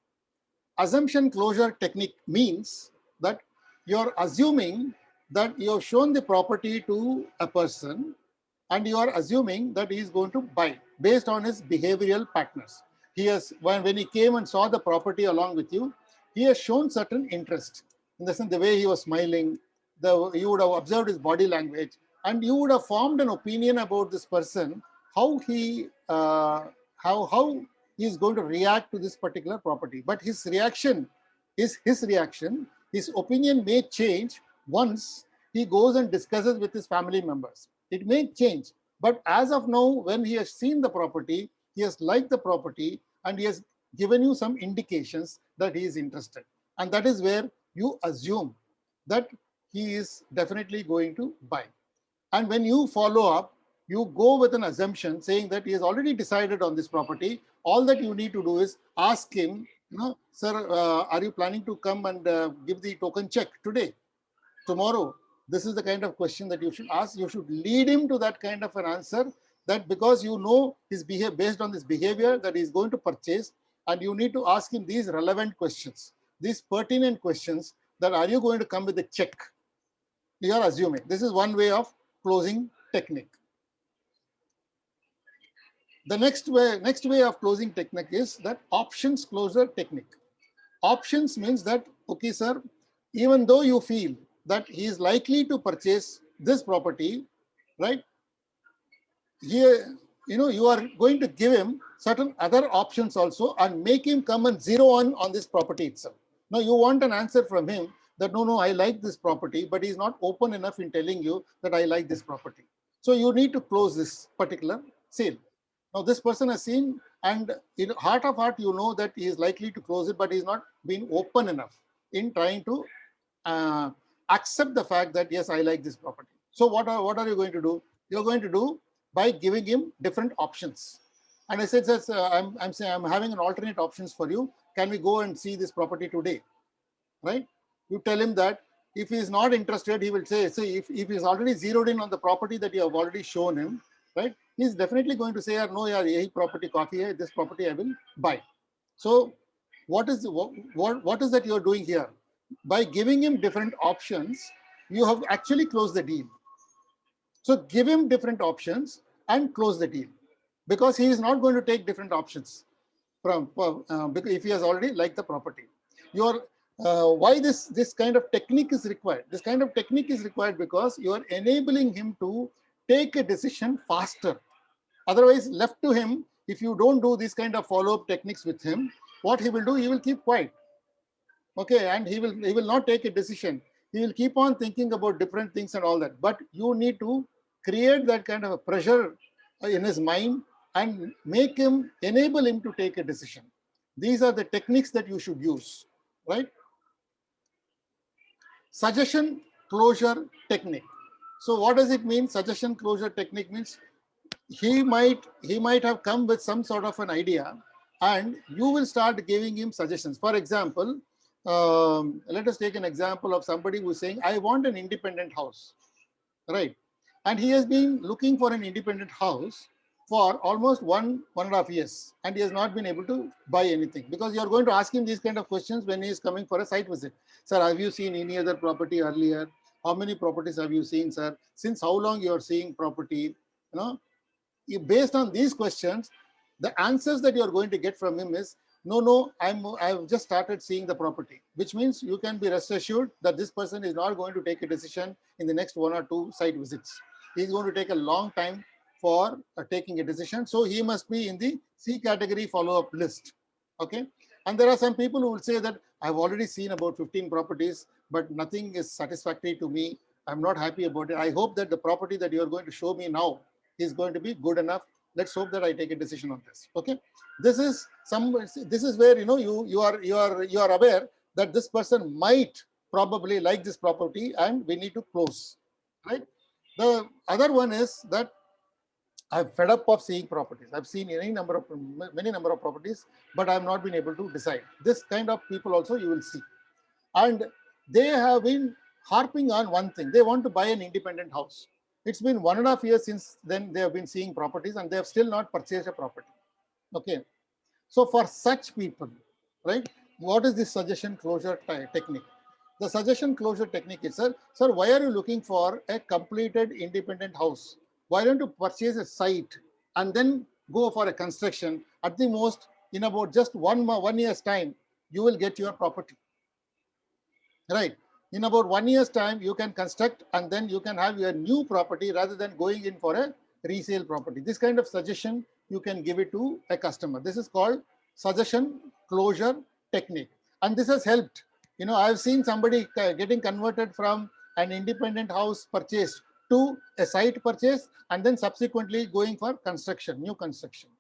S1: Assumption closure technique means that you're assuming that you have shown the property to a person and you are assuming that he is going to buy based on his behavioral patterns. He has, when he came and saw the property along with you, he has shown certain interest. In the sense, the way he was smiling, you would have observed his body language, and you would have formed an opinion about this person, how how he is going to react to this particular property. But his reaction is his reaction. His opinion may change once he goes and discusses with his family members. It may change, but as of now, when he has seen the property, he has liked the property, and he has given you some indications that he is interested. And that is where you assume that he is definitely going to buy. And when you follow up, you go with an assumption saying that he has already decided on this property. All that you need to do is ask him, sir, are you planning to come and give the token check today, tomorrow? This is the kind of question that you should ask. You should lead him to that kind of an answer, that because you know his behavior, based on this behavior, that he is going to purchase, and you need to ask him these relevant questions, these pertinent questions, that are you going to come with a check? You are assuming. This is one way of closing technique. The next way of closing technique is that options closure technique. Options means that, okay, sir, even though you feel that he is likely to purchase this property, right? Here, you are going to give him certain other options also and make him come and zero on this property itself. Now you want an answer from him that no, I like this property, but he's not open enough in telling you that I like this property. So you need to close this particular sale. Now this person has seen, and in heart of heart, you know that he is likely to close it, but he's not being open enough in trying to accept the fact that yes, I like this property. So what are you going to do? You're going to do by giving him different options. And I said, I'm saying I'm having an alternate options for you. Can we go and see this property today? Right? You tell him that. If he is not interested, he will say, if he's already zeroed in on the property that you have already shown him, right? He's definitely going to say, no, yeah, yahi property coffee hai, this property I will buy. So what is that you're doing here? By giving him different options, you have actually closed the deal. So give him different options and close the deal, because he is not going to take different options because if he has already liked the property. Why this kind of technique is required? This kind of technique is required because you are enabling him to take a decision faster. Otherwise, left to him, if you don't do this kind of follow-up techniques with him, what he will do, he will keep quiet. Okay, and he will not take a decision. He will keep on thinking about different things and all that. But you need to create that kind of a pressure in his mind and enable him to take a decision. These are the techniques that you should use, right? Suggestion closure technique. So what does it mean? Suggestion closure technique means he might have come with some sort of an idea, and you will start giving him suggestions. For example, let us take an example of somebody who's saying, I want an independent house, right? And he has been looking for an independent house for almost 1.5 years, and he has not been able to buy anything, because you are going to ask him these kind of questions when he is coming for a site visit. Sir, have you seen any other property earlier? How many properties have you seen, sir? Since how long you are seeing property? Based on these questions, the answers that you are going to get from him is, no, I've just started seeing the property, which means you can be rest assured that this person is not going to take a decision in the next 1 or 2 site visits. He's going to take a long time for taking a decision. So he must be in the C category follow-up list. Okay. And there are some people who will say that I've already seen about 15 properties, but nothing is satisfactory to me. I'm not happy about it. I hope that the property that you're going to show me now is going to be good enough. Let's hope that I take a decision on this. Okay. This is where you are aware that this person might probably like this property and we need to close. Right. The other one is that I'm fed up of seeing properties. I've seen many number of properties, but I've not been able to decide. This kind of people also you will see. And they have been harping on one thing. They want to buy an independent house. It's been 1.5 years since then they have been seeing properties and they have still not purchased a property. Okay. So for such people, right, what is this suggestion closure technique? The suggestion closure technique is, sir, why are you looking for a completed independent house? Why don't you purchase a site and then go for a construction? At the most, in about just 1 year's time, you will get your property. Right. In about 1 year's time, you can construct and then you can have your new property rather than going in for a resale property. This kind of suggestion you can give it to a customer. This is called suggestion closure technique. And this has helped. I've seen somebody getting converted from an independent house purchase to a site purchase and then subsequently going for construction, new construction.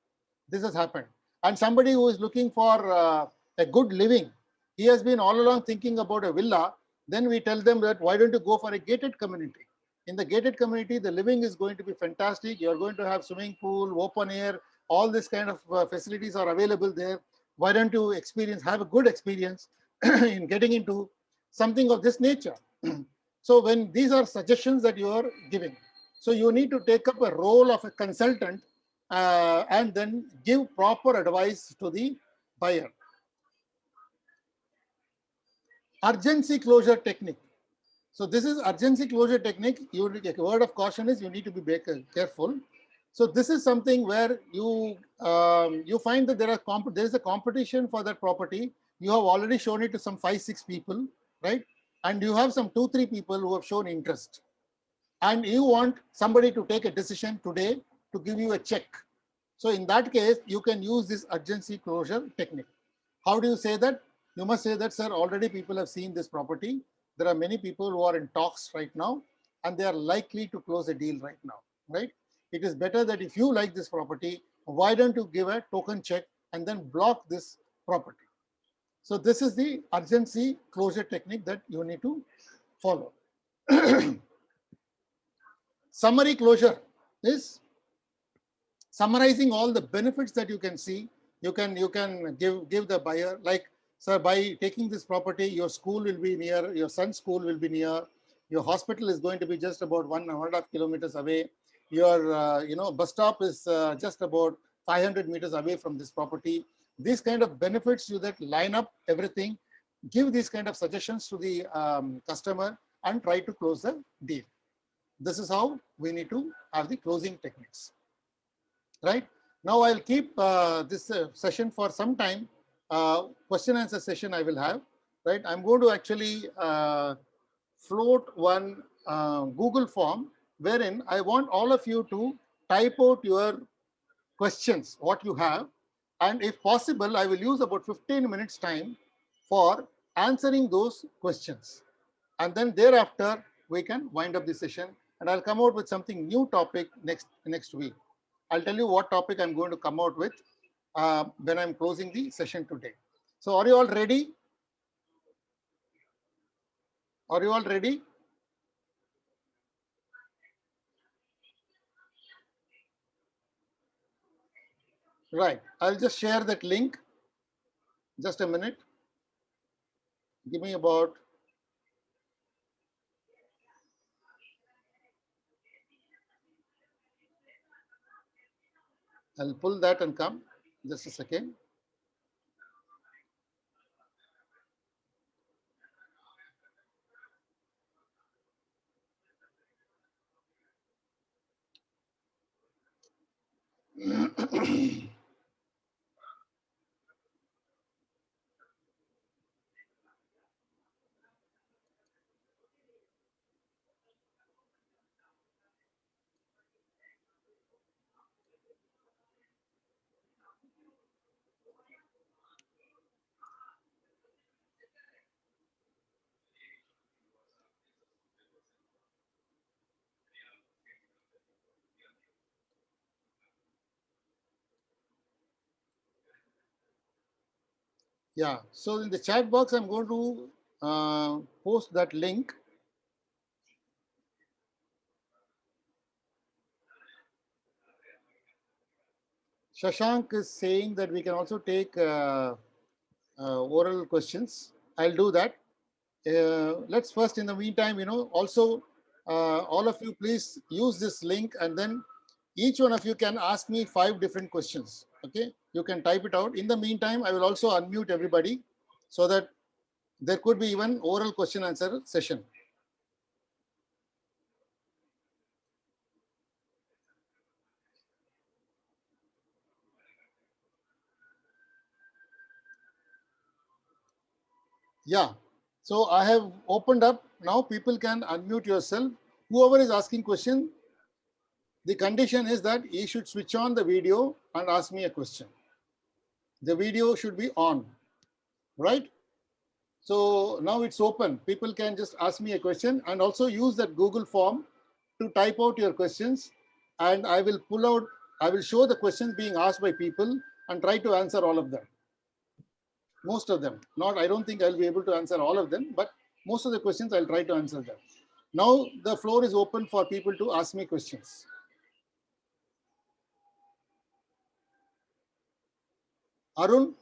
S1: This has happened. And somebody who is looking for a good living, he has been all along thinking about a villa. Then we tell them that why don't you go for a gated community? In the gated community, the living is going to be fantastic. You're going to have swimming pool, open air, all this kind of facilities are available there. Why don't you have a good experience in getting into something of this nature? So when these are suggestions that you are giving, so you need to take up a role of a consultant and then give proper advice to the buyer. Urgency closure technique. So this is urgency closure technique. A word of caution is you need to be careful. So this is something where you find that there is a competition for that property. You have already shown it to some 5-6 people, right? And you have some 2-3 people who have shown interest. And you want somebody to take a decision today to give you a check. So in that case, you can use this urgency closure technique. How do you say that? You must say that, sir, already people have seen this property. There are many people who are in talks right now, and they are likely to close a deal right now, right? It is better that if you like this property, why don't you give a token check and then block this property? So this is the urgency closure technique that you need to follow. Summary closure is summarizing all the benefits that you can see. You can give the buyer, like, sir, by taking this property, your school will be near, your son's school will be near, your hospital is going to be just about 1.5 kilometers away, your bus stop is just about 500 meters away from this property. These kind of benefits you that line up everything, give these kind of suggestions to the customer and try to close the deal. This is how we need to have the closing techniques. Right. Now I'll keep this session for some time. Question answer session I will have. Right. I'm going to actually float one Google form wherein I want all of you to type out your questions, what you have. And if possible, I will use about 15 minutes time for answering those questions. And then thereafter, we can wind up the session. And I'll come out with something new topic next week. I'll tell you what topic I'm going to come out with when I'm closing the session today. So are you all ready? Are you all ready? Right. I'll just share that link. Just a minute. Give me about I'll pull that and come. Just a second. Yeah. So in the chat box, I'm going to post that link. Shashank is saying that we can also take oral questions. I'll do that. let's first, in the meantime, also all of you please use this link, and then each one of you can ask me 5 different questions. Okay, you can type it out. In the meantime, I will also unmute everybody so that there could be even oral question answer session. Yeah. So I have opened up. Now people can unmute yourself. Whoever is asking question, the condition is that he should switch on the video and ask me a question. The video should be on, right? So now it's open. People can just ask me a question, and also use that Google form to type out your questions, and I will show the questions being asked by people and try to answer all of them. Most of them. I don't think I'll be able to answer all of them, but most of the questions I'll try to answer them. Now the floor is open for people to ask me questions. Arun?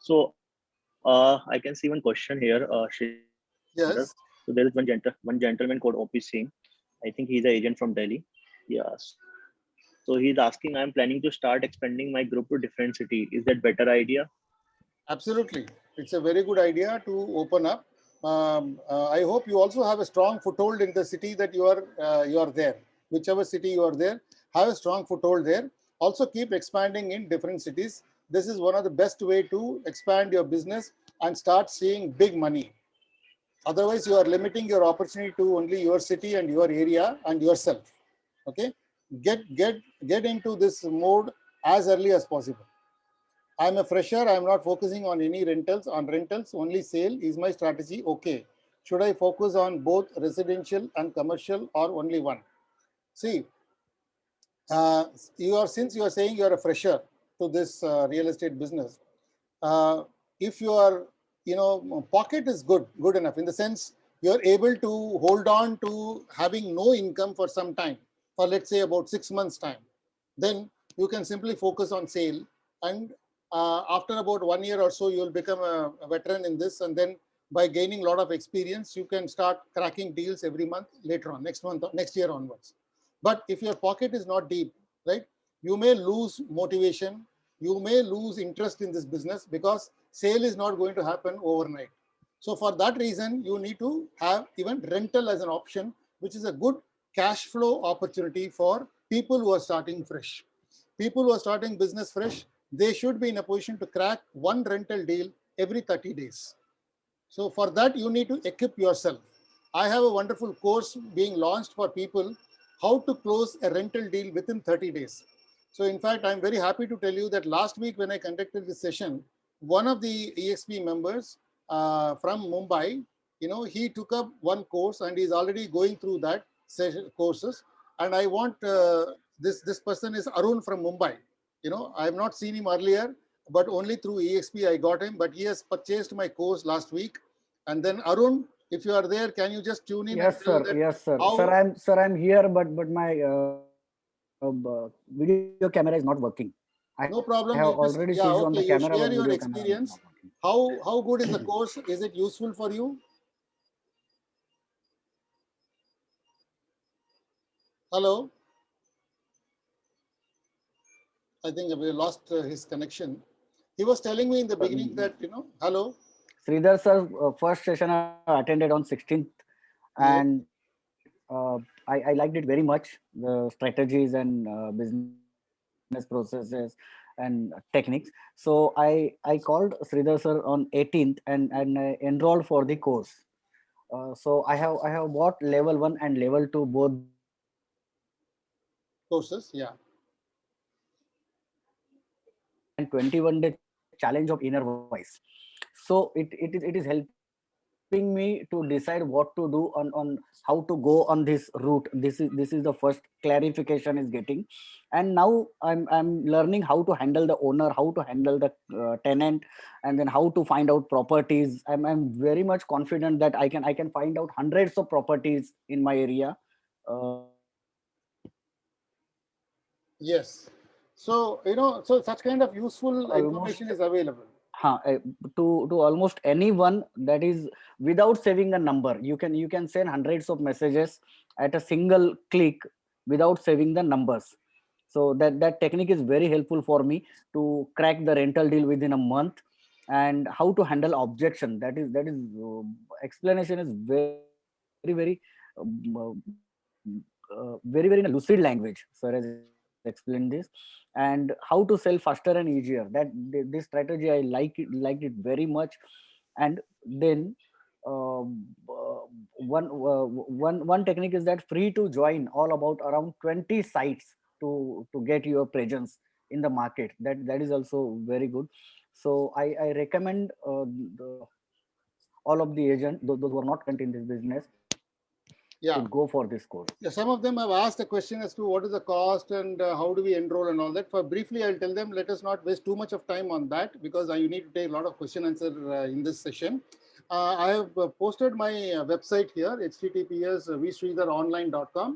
S3: So I can see one question here, Sridhar.
S1: Yes.
S3: So there is one gentleman called OP Singh. I think he's an agent from Delhi. Yeah. So he's asking, I'm planning to start expanding my group to different city. Is that better idea?
S1: Absolutely. It's a very good idea to open up. I hope you also have a strong foothold in the city that you are there. Whichever city you are there, have a strong foothold there. Also keep expanding in different cities. This is one of the best way to expand your business and start seeing big money. Otherwise, you are limiting your opportunity to only your city and your area and yourself. Okay, get into this mode as early as possible. I'm a fresher. I'm not focusing on any rentals. On rentals, only sale is my strategy. Okay. Should I focus on both residential and commercial, or only one? See, since you are saying you are a fresher to this real estate business, if your pocket is good enough, in the sense you're able to hold on to having no income for some time, for let's say about 6 months time, then you can simply focus on sale, and after about 1 year or so you will become a veteran in this, and then by gaining a lot of experience you can start cracking deals every month later on, next month, next year onwards. But if your pocket is not deep, right, you may lose motivation, you may lose interest in this business, because sale is not going to happen overnight. So for that reason, you need to have even rental as an option, which is a good cash flow opportunity for people who are starting fresh. People who are starting business fresh, they should be in a position to crack one rental deal every 30 days. So for that, you need to equip yourself. I have a wonderful course being launched for people how to close a rental deal within 30 days. So in fact, I'm very happy to tell you that last week when I conducted this session, one of the EXP members from Mumbai, he took up one course and he's already going through that courses. And I want this person is Arun from Mumbai. I have not seen him earlier, but only through EXP I got him. But he has purchased my course last week. And then Arun, if you are there, can you just tune in?
S4: Yes,
S1: and tell
S4: sir.
S1: that
S4: Yes, sir.
S1: how,
S4: I'm here, but my video camera is not working. I
S1: no
S4: have
S1: problem. You
S4: already
S1: just,
S4: switched
S1: yeah,
S4: on the
S1: okay.
S4: camera,
S1: You
S4: but
S1: share
S4: video
S1: your
S4: camera is not
S1: experience.
S4: working.
S1: How good is the course? Is it useful for you? Hello. I think we lost his connection. He was telling me in the beginning that hello.
S4: Sridhar sir, first session I attended on 16th,
S1: Yes.
S4: and I liked it very much. The strategies and business processes and techniques. So I called Sridhar sir on 18th and I enrolled for the course. So I have bought level 1 and level 2 both the courses,
S1: Courses. Yeah.
S4: and 21-day challenge of inner voice. So it is helping me to decide what to do on how to go on this route. This is the first clarification is getting, and now I'm learning how to handle the owner, how to handle the tenant, and then how to find out properties. I'm very much confident that I can find out hundreds of properties in my area.
S1: Yes. So, so such kind of useful
S4: Almost
S1: information is available.
S4: to almost anyone, that is without saving a number. You can send hundreds of messages at a single click without saving the numbers. So that technique is very helpful for me to crack the rental deal within a month. And how to handle objection, that is explanation is very very in a lucid language. Sir has explained this. And how to sell faster and easier, this strategy I liked it very much. And then one technique is that free to join, all about around 20 sites to get your presence in the market. That is also very good. So I recommend all of the agents, those who are not current in this business,
S1: Yeah.
S4: to go for this course.
S1: Yeah, some of them have asked a question as to what is the cost and how do we enroll and all that. For briefly, I'll tell them, let us not waste too much of time on that, because you need to take a lot of question answer in this session. I have posted my website here, https vsridharonline.com.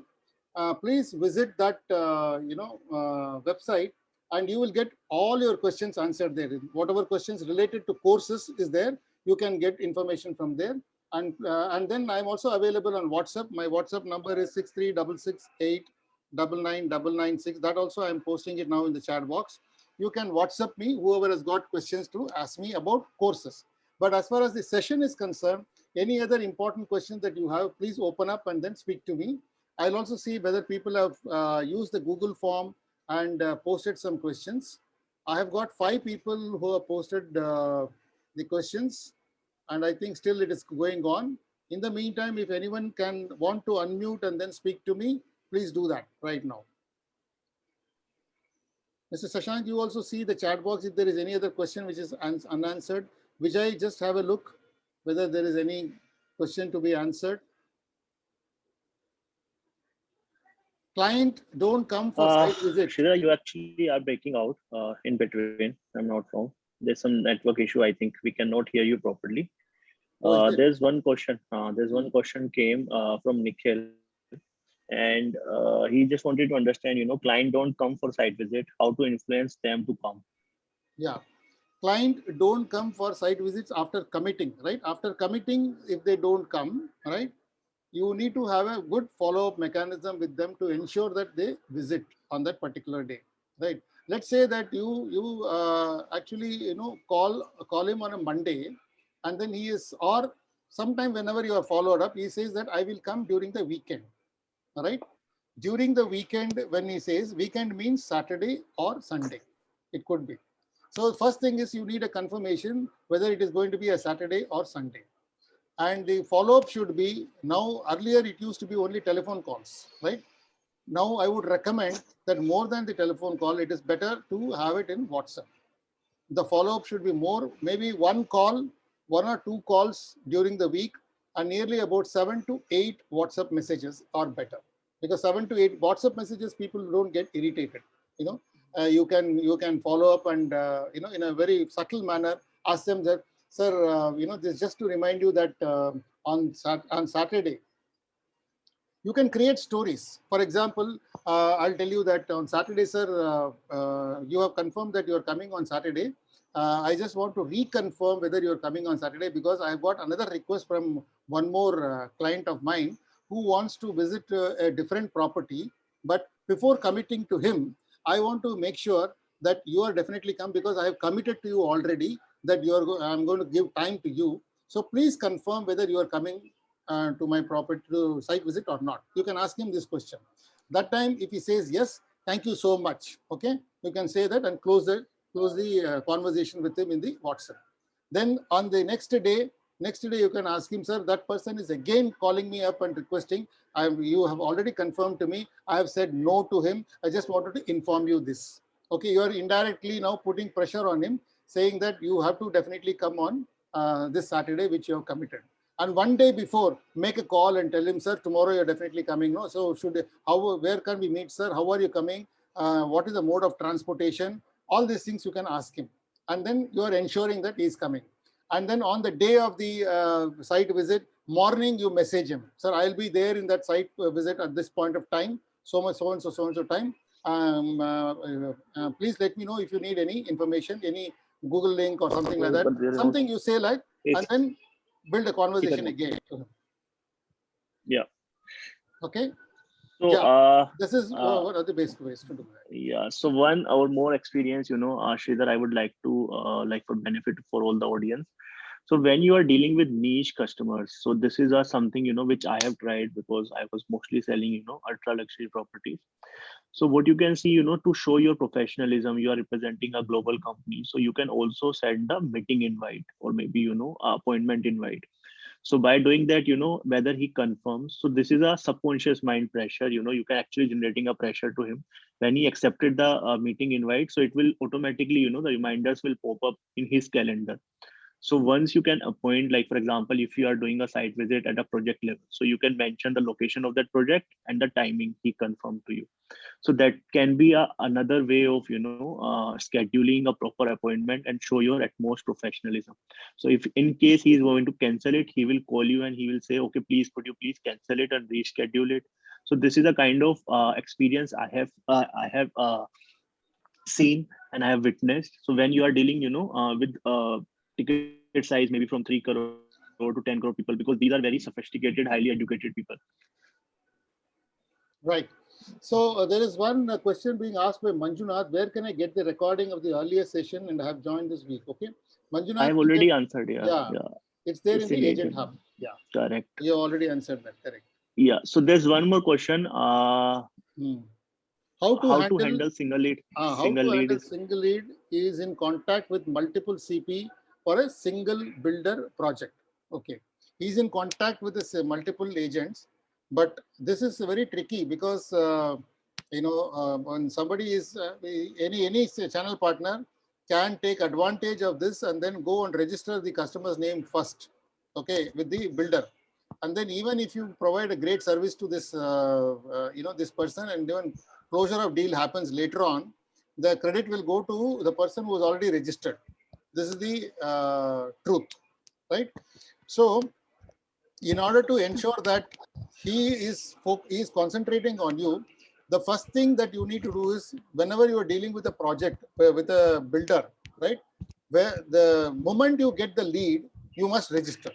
S1: Please visit that website, and you will get all your questions answered there. Whatever questions related to courses is there, you can get information from there. And then I'm also available on WhatsApp. My WhatsApp number is 6366899996. That also I'm posting it now in the chat box. You can WhatsApp me, whoever has got questions to ask me about courses. But as far as the session is concerned, any other important questions that you have, please open up and then speak to me. I'll also see whether people have used the Google form and posted some questions. I have got 5 people who have posted the questions, and I think still it is going on. In the meantime, if anyone want to unmute and then speak to me, please do that right now. Mr. Shashank, you also see the chat box if there is any other question which is unanswered. Vijay, just have a look whether there is any question to be answered. Client don't come for site visit.
S3: Shridhar, you actually are breaking out in between. I'm not wrong. There's some network issue. I think we cannot hear you properly. There's one question. There's one question came from Nikhil, and he just wanted to understand. Client don't come for site visit. How to influence them to come?
S1: Yeah, client don't come for site visits after committing, right? After committing, if they don't come, right, you need to have a good follow-up mechanism with them to ensure that they visit on that particular day, right? Let's say that you actually call him on a Monday, and then he is, or sometime whenever you are followed up, he says that I will come during the weekend, all right? During the weekend, when he says weekend means Saturday or Sunday, it could be. So first thing is you need a confirmation whether it is going to be a Saturday or Sunday. And the follow-up should be, now earlier it used to be only telephone calls, right? Now I would recommend that more than the telephone call, it is better to have it in WhatsApp. The follow-up should be more, maybe one call, 1 or 2 calls during the week, and nearly about 7 to 8 WhatsApp messages are better. Because 7 to 8 WhatsApp messages, people don't get irritated. You can follow up and in a very subtle manner ask them that, sir, this just to remind you that on Saturday you can create stories. For example, I'll tell you that on Saturday, sir, you have confirmed that you are coming on Saturday. I just want to reconfirm whether you are coming on Saturday, because I've got another request from one more client of mine who wants to visit a different property. But before committing to him, I want to make sure that you are definitely come, because I have committed to you already that I'm going to give time to you. So please confirm whether you are coming to my property to site visit or not. You can ask him this question. That time, if he says yes, thank you so much. Okay, you can say that and close the conversation with him in the WhatsApp. Then on the next day you can ask him, sir, that person is again calling me up and requesting. You have already confirmed to me. I have said no to him. I just wanted to inform you this. Okay, you are indirectly now putting pressure on him, saying that you have to definitely come on this Saturday, which you have committed. And one day before, make a call and tell him, sir, tomorrow you're definitely coming. No, so where can we meet, sir? How are you coming? What is the mode of transportation? All these things you can ask him. And then you are ensuring that he's coming. And then on the day of the site visit, morning you message him, sir, I'll be there in that site visit at this point of time, so and so time. Please let me know if you need any information, any Google link or something like that.
S3: But there is
S1: Something you say like,
S3: Yes.
S1: and then build a conversation
S3: Chicken.
S1: again.
S3: Yeah.
S1: Okay.
S3: So
S1: Yeah. This is
S3: what
S1: are the basic ways to do that.
S3: yeah. So one or more experience, Sridhar, I would like to like for benefit for all the audience. So when you are dealing with niche customers, so this is something which I have tried because I was mostly selling ultra luxury properties. So what you can see, to show your professionalism, you are representing a global company. So you can also send a meeting invite or maybe appointment invite. So by doing that, whether he confirms. So this is a subconscious mind pressure. You can actually generating a pressure to him when he accepted the meeting invite. So it will automatically, the reminders will pop up in his calendar. So once you can appoint, like for example, if you are doing a site visit at a project level, so you can mention the location of that project and the timing he confirmed to you. So that can be another way of scheduling a proper appointment and show your utmost professionalism. So if in case he is going to cancel it, he will call you and he will say, okay, please could you please cancel it and reschedule it. So this is a kind of experience I have seen and I have witnessed. So when you are dealing with ticket size maybe from 3 crore to 10 crore people, because these are very sophisticated, highly educated people.
S1: Right. So there is one question being asked by Manjunath. Where can I get the recording of the earlier session? And I have joined this week. Okay, Manjunath.
S3: I have already answered. Yeah.
S1: It's there
S3: It's
S1: in the
S3: in
S1: Agent Hub. Yeah.
S3: Correct.
S1: You already answered that. Correct.
S3: Yeah. So there's one more question.
S1: How to
S3: handle single lead?
S1: Single lead is in contact with multiple CP for a single builder project. Okay. He's in contact with this multiple agents. But this is very tricky because when somebody is any channel partner can take advantage of this and then go and register the customer's name first, okay, with the builder, and then even if you provide a great service to this this person and even closure of deal happens later on, the credit will go to the person who is already registered. This is the truth, right? So in order to ensure that he is concentrating on you, the first thing that you need to do is whenever you are dealing with a project with a builder, right, where the moment you get the lead, you must register.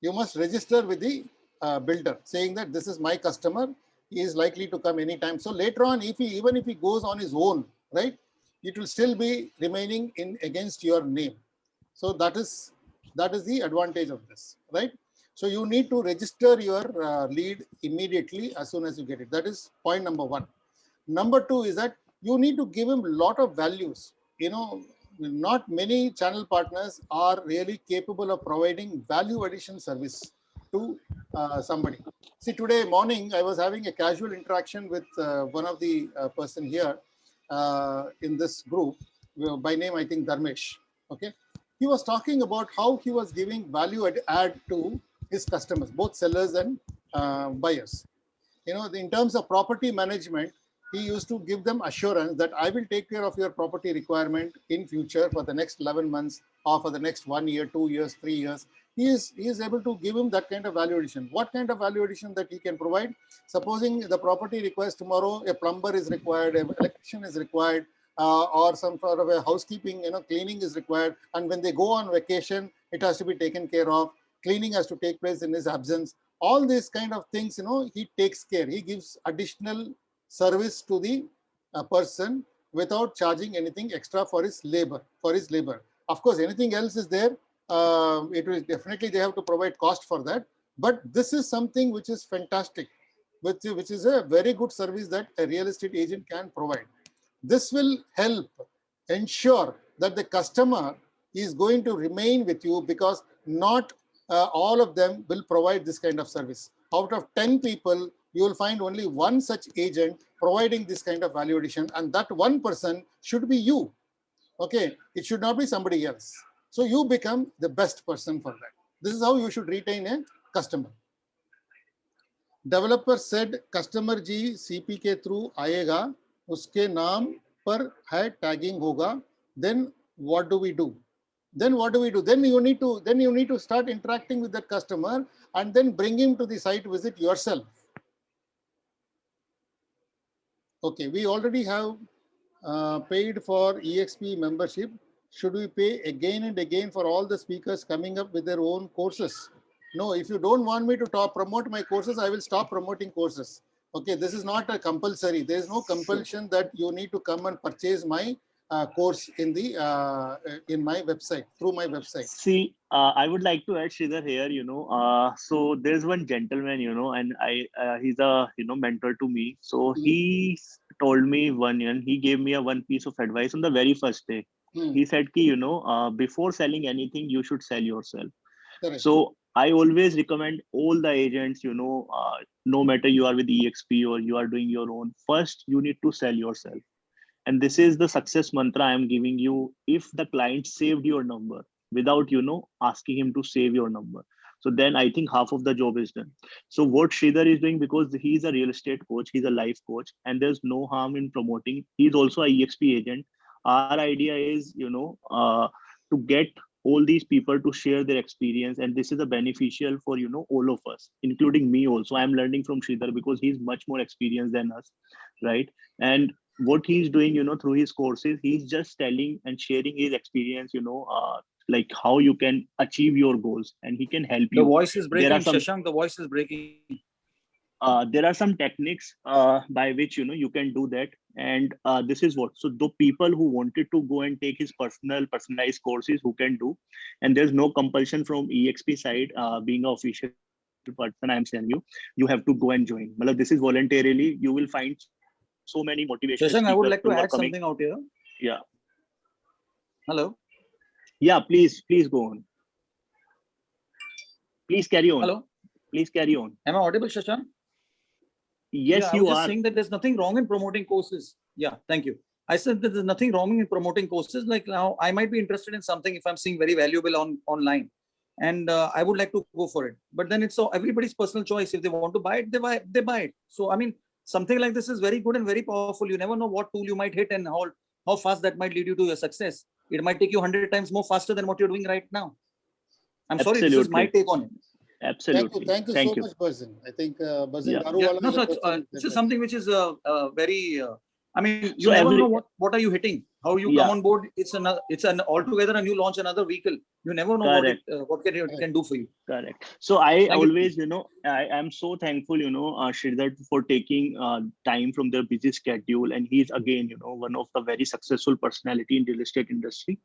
S1: You must register with the builder saying that this is my customer. He is likely to come anytime. So later on, even if he goes on his own, right, it will still be remaining in against your name. So that is the advantage of this, right? So you need to register your lead immediately as soon as you get it. That is point number one. Number two is that you need to give him a lot of values. Not many channel partners are really capable of providing value addition service to somebody. See, today morning, I was having a casual interaction with one of the person here in this group, by name, I think, Dharmesh. Okay. He was talking about how he was giving value add to his customers, both sellers and buyers. In terms of property management, he used to give them assurance that I will take care of your property requirement in future for the next 11 months or for the next 1 year, 2 years, 3 years. He is able to give him that kind of value addition. What kind of value addition that he can provide? Supposing the property requires tomorrow, a plumber is required, an electrician is required, or some sort of a housekeeping, cleaning is required. And when they go on vacation, it has to be taken care of. Cleaning has to take place in his absence. All these kind of things, he takes care. He gives additional service to the person without charging anything extra for his labor. Of course, anything else is there. It will definitely they have to provide cost for that. But this is something which is fantastic, which is a very good service that a real estate agent can provide. This will help ensure that the customer is going to remain with you, because not all of them will provide this kind of service. Out of 10 people, you will find only one such agent providing this kind of value addition, and that one person should be you. Okay, it should not be somebody else. So you become the best person for that. This is how you should retain a customer. Developer said customer ji CP के through आएगा, उसके नाम पर है tagging होगा. Then what do we do? Then you need to start interacting with that customer and then bring him to the site visit yourself. Okay, we already have paid for EXP membership. Should we pay again and again for all the speakers coming up with their own courses? No, if you don't want me to promote my courses, I will stop promoting courses. Okay, this is not a compulsory. There is no compulsion that you need to come and purchase my course in my website, through my website.
S3: See, I would like to add Sridhar here, so there's one gentleman, and he's a, mentor to me. So he told me and he gave me one piece of advice on the very first day. He said, ki, before selling anything, you should sell yourself.
S1: Correct.
S3: So I always recommend all the agents, no matter you are with EXP or you are doing your own, first you need to sell yourself. And this is the success mantra I am giving you. If the client saved your number without, asking him to save your number, so then I think half of the job is done. So what Sridhar is doing, because he's a real estate coach, he's a life coach, and there's no harm in promoting. He's also a EXP agent. Our idea is, to get all these people to share their experience, and this is a beneficial for, all of us, including me also. I'm learning from Sridhar because he's much more experienced than us, right? And what he's doing, through his courses, he's just telling and sharing his experience, like how you can achieve your goals, and he can help you.
S5: The voice is breaking,
S3: There are some,
S5: Shashank, the voice is breaking.
S3: there are some techniques by which, you can do that. And this is what, so the people who wanted to go and take his personalized courses, who can do, and there's no compulsion from EXP side, being an official person, I'm telling you have to go and join. This is voluntarily. You will find so many motivational
S5: Shashank, I would
S3: speakers
S5: like to
S3: who are
S5: add
S3: coming.
S5: something out here.
S3: Yeah.
S5: Hello.
S3: Yeah, please go on. Please carry on.
S5: Hello.
S3: Please carry on.
S5: Am I audible, Shashank?
S3: Yes,
S5: yeah, I
S3: you
S5: was just
S3: are.
S5: saying that there's nothing wrong in promoting courses. Yeah, thank you. I said that there's nothing wrong in promoting courses. Like now, I might be interested in something if I'm seeing very valuable online, and I would like to go for it. But then it's everybody's personal choice. If they want to buy it, they buy it. So I mean, something like this is very good and very powerful. You never know what tool you might hit and how fast that might lead you to your success. It might take you 100 times more faster than what you're doing right now. I'm sorry, this is my take on it.
S3: Absolutely.
S1: Thank you so much, Bazin. I think Bazin Daruwala.
S5: No, so this is something which is very. I mean, you
S3: So
S5: never know what are you hitting, how you
S3: Yeah.
S5: come on board. It's an altogether a new launch, another vehicle. You never know what can do for you.
S3: Correct. So I
S5: Thank
S3: always, I am so thankful, Sridhar, for taking time from their busy schedule. And he's again, one of the very successful personality in real estate industry.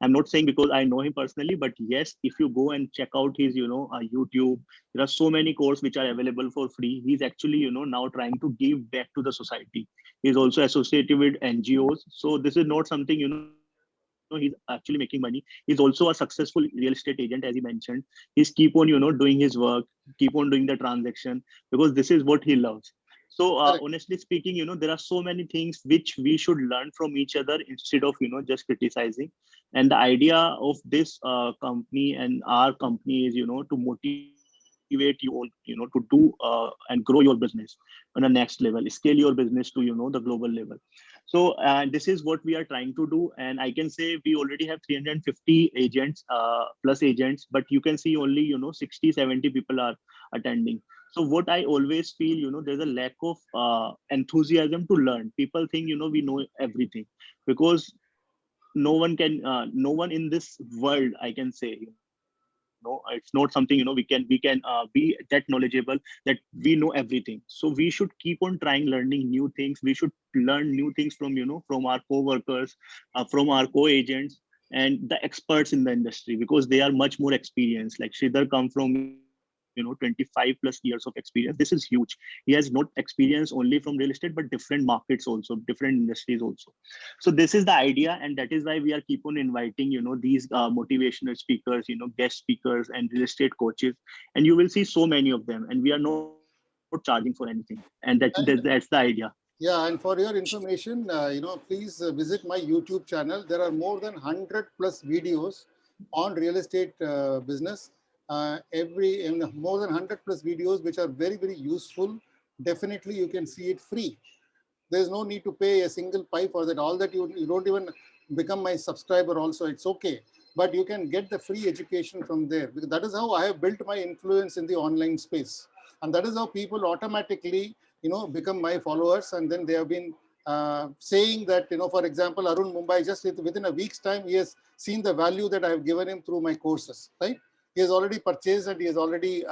S3: I'm not saying because I know him personally, but yes, if you go and check out his, YouTube, there are so many courses which are available for free. He's actually, now trying to give back to the society. He's also associated with NGOs. So this is not something, he's actually making money. He's also a successful real estate agent, as he mentioned. He's keep on, doing his work, keep on doing the transaction, because this is what he loves. So honestly speaking, there are so many things which we should learn from each other instead of, just criticizing. And the idea of this company and our company is, to motivate you all, to do and grow your business on the next level, scale your business to, the global level. So this is what we are trying to do. And I can say we already have 350 agents, plus agents, but you can see only, 60, 70 people are attending. So what I always feel, there's a lack of enthusiasm to learn. People think, we know everything, because no one in this world, I can say, it's not something, we can be that knowledgeable that we know everything. So we should keep on trying learning new things. We should learn new things from, from our co-workers, from our co-agents and the experts in the industry, because they are much more experienced. Like Sridhar come from 25 plus years of experience. This is huge. He has not experience only from real estate, but different markets also, different industries also. So this is the idea, and that is why we are keep on inviting these motivational speakers, guest speakers and real estate coaches, and you will see so many of them, and we are not charging for anything, and that's the idea.
S1: Yeah, and for your information, please visit my YouTube channel. There are more than 100 plus videos on real estate business. More than 100 plus videos which are very, very useful. Definitely you can see it free. There's no need to pay a single pipe for that. All that you don't even become my subscriber also, it's okay. But you can get the free education from there, because that is how I have built my influence in the online space. And that is how people automatically become my followers, and then they have been saying that, for example, Arun Mumbai, just within a week's time, he has seen the value that I have given him through my courses, right? He has already purchased and he has already,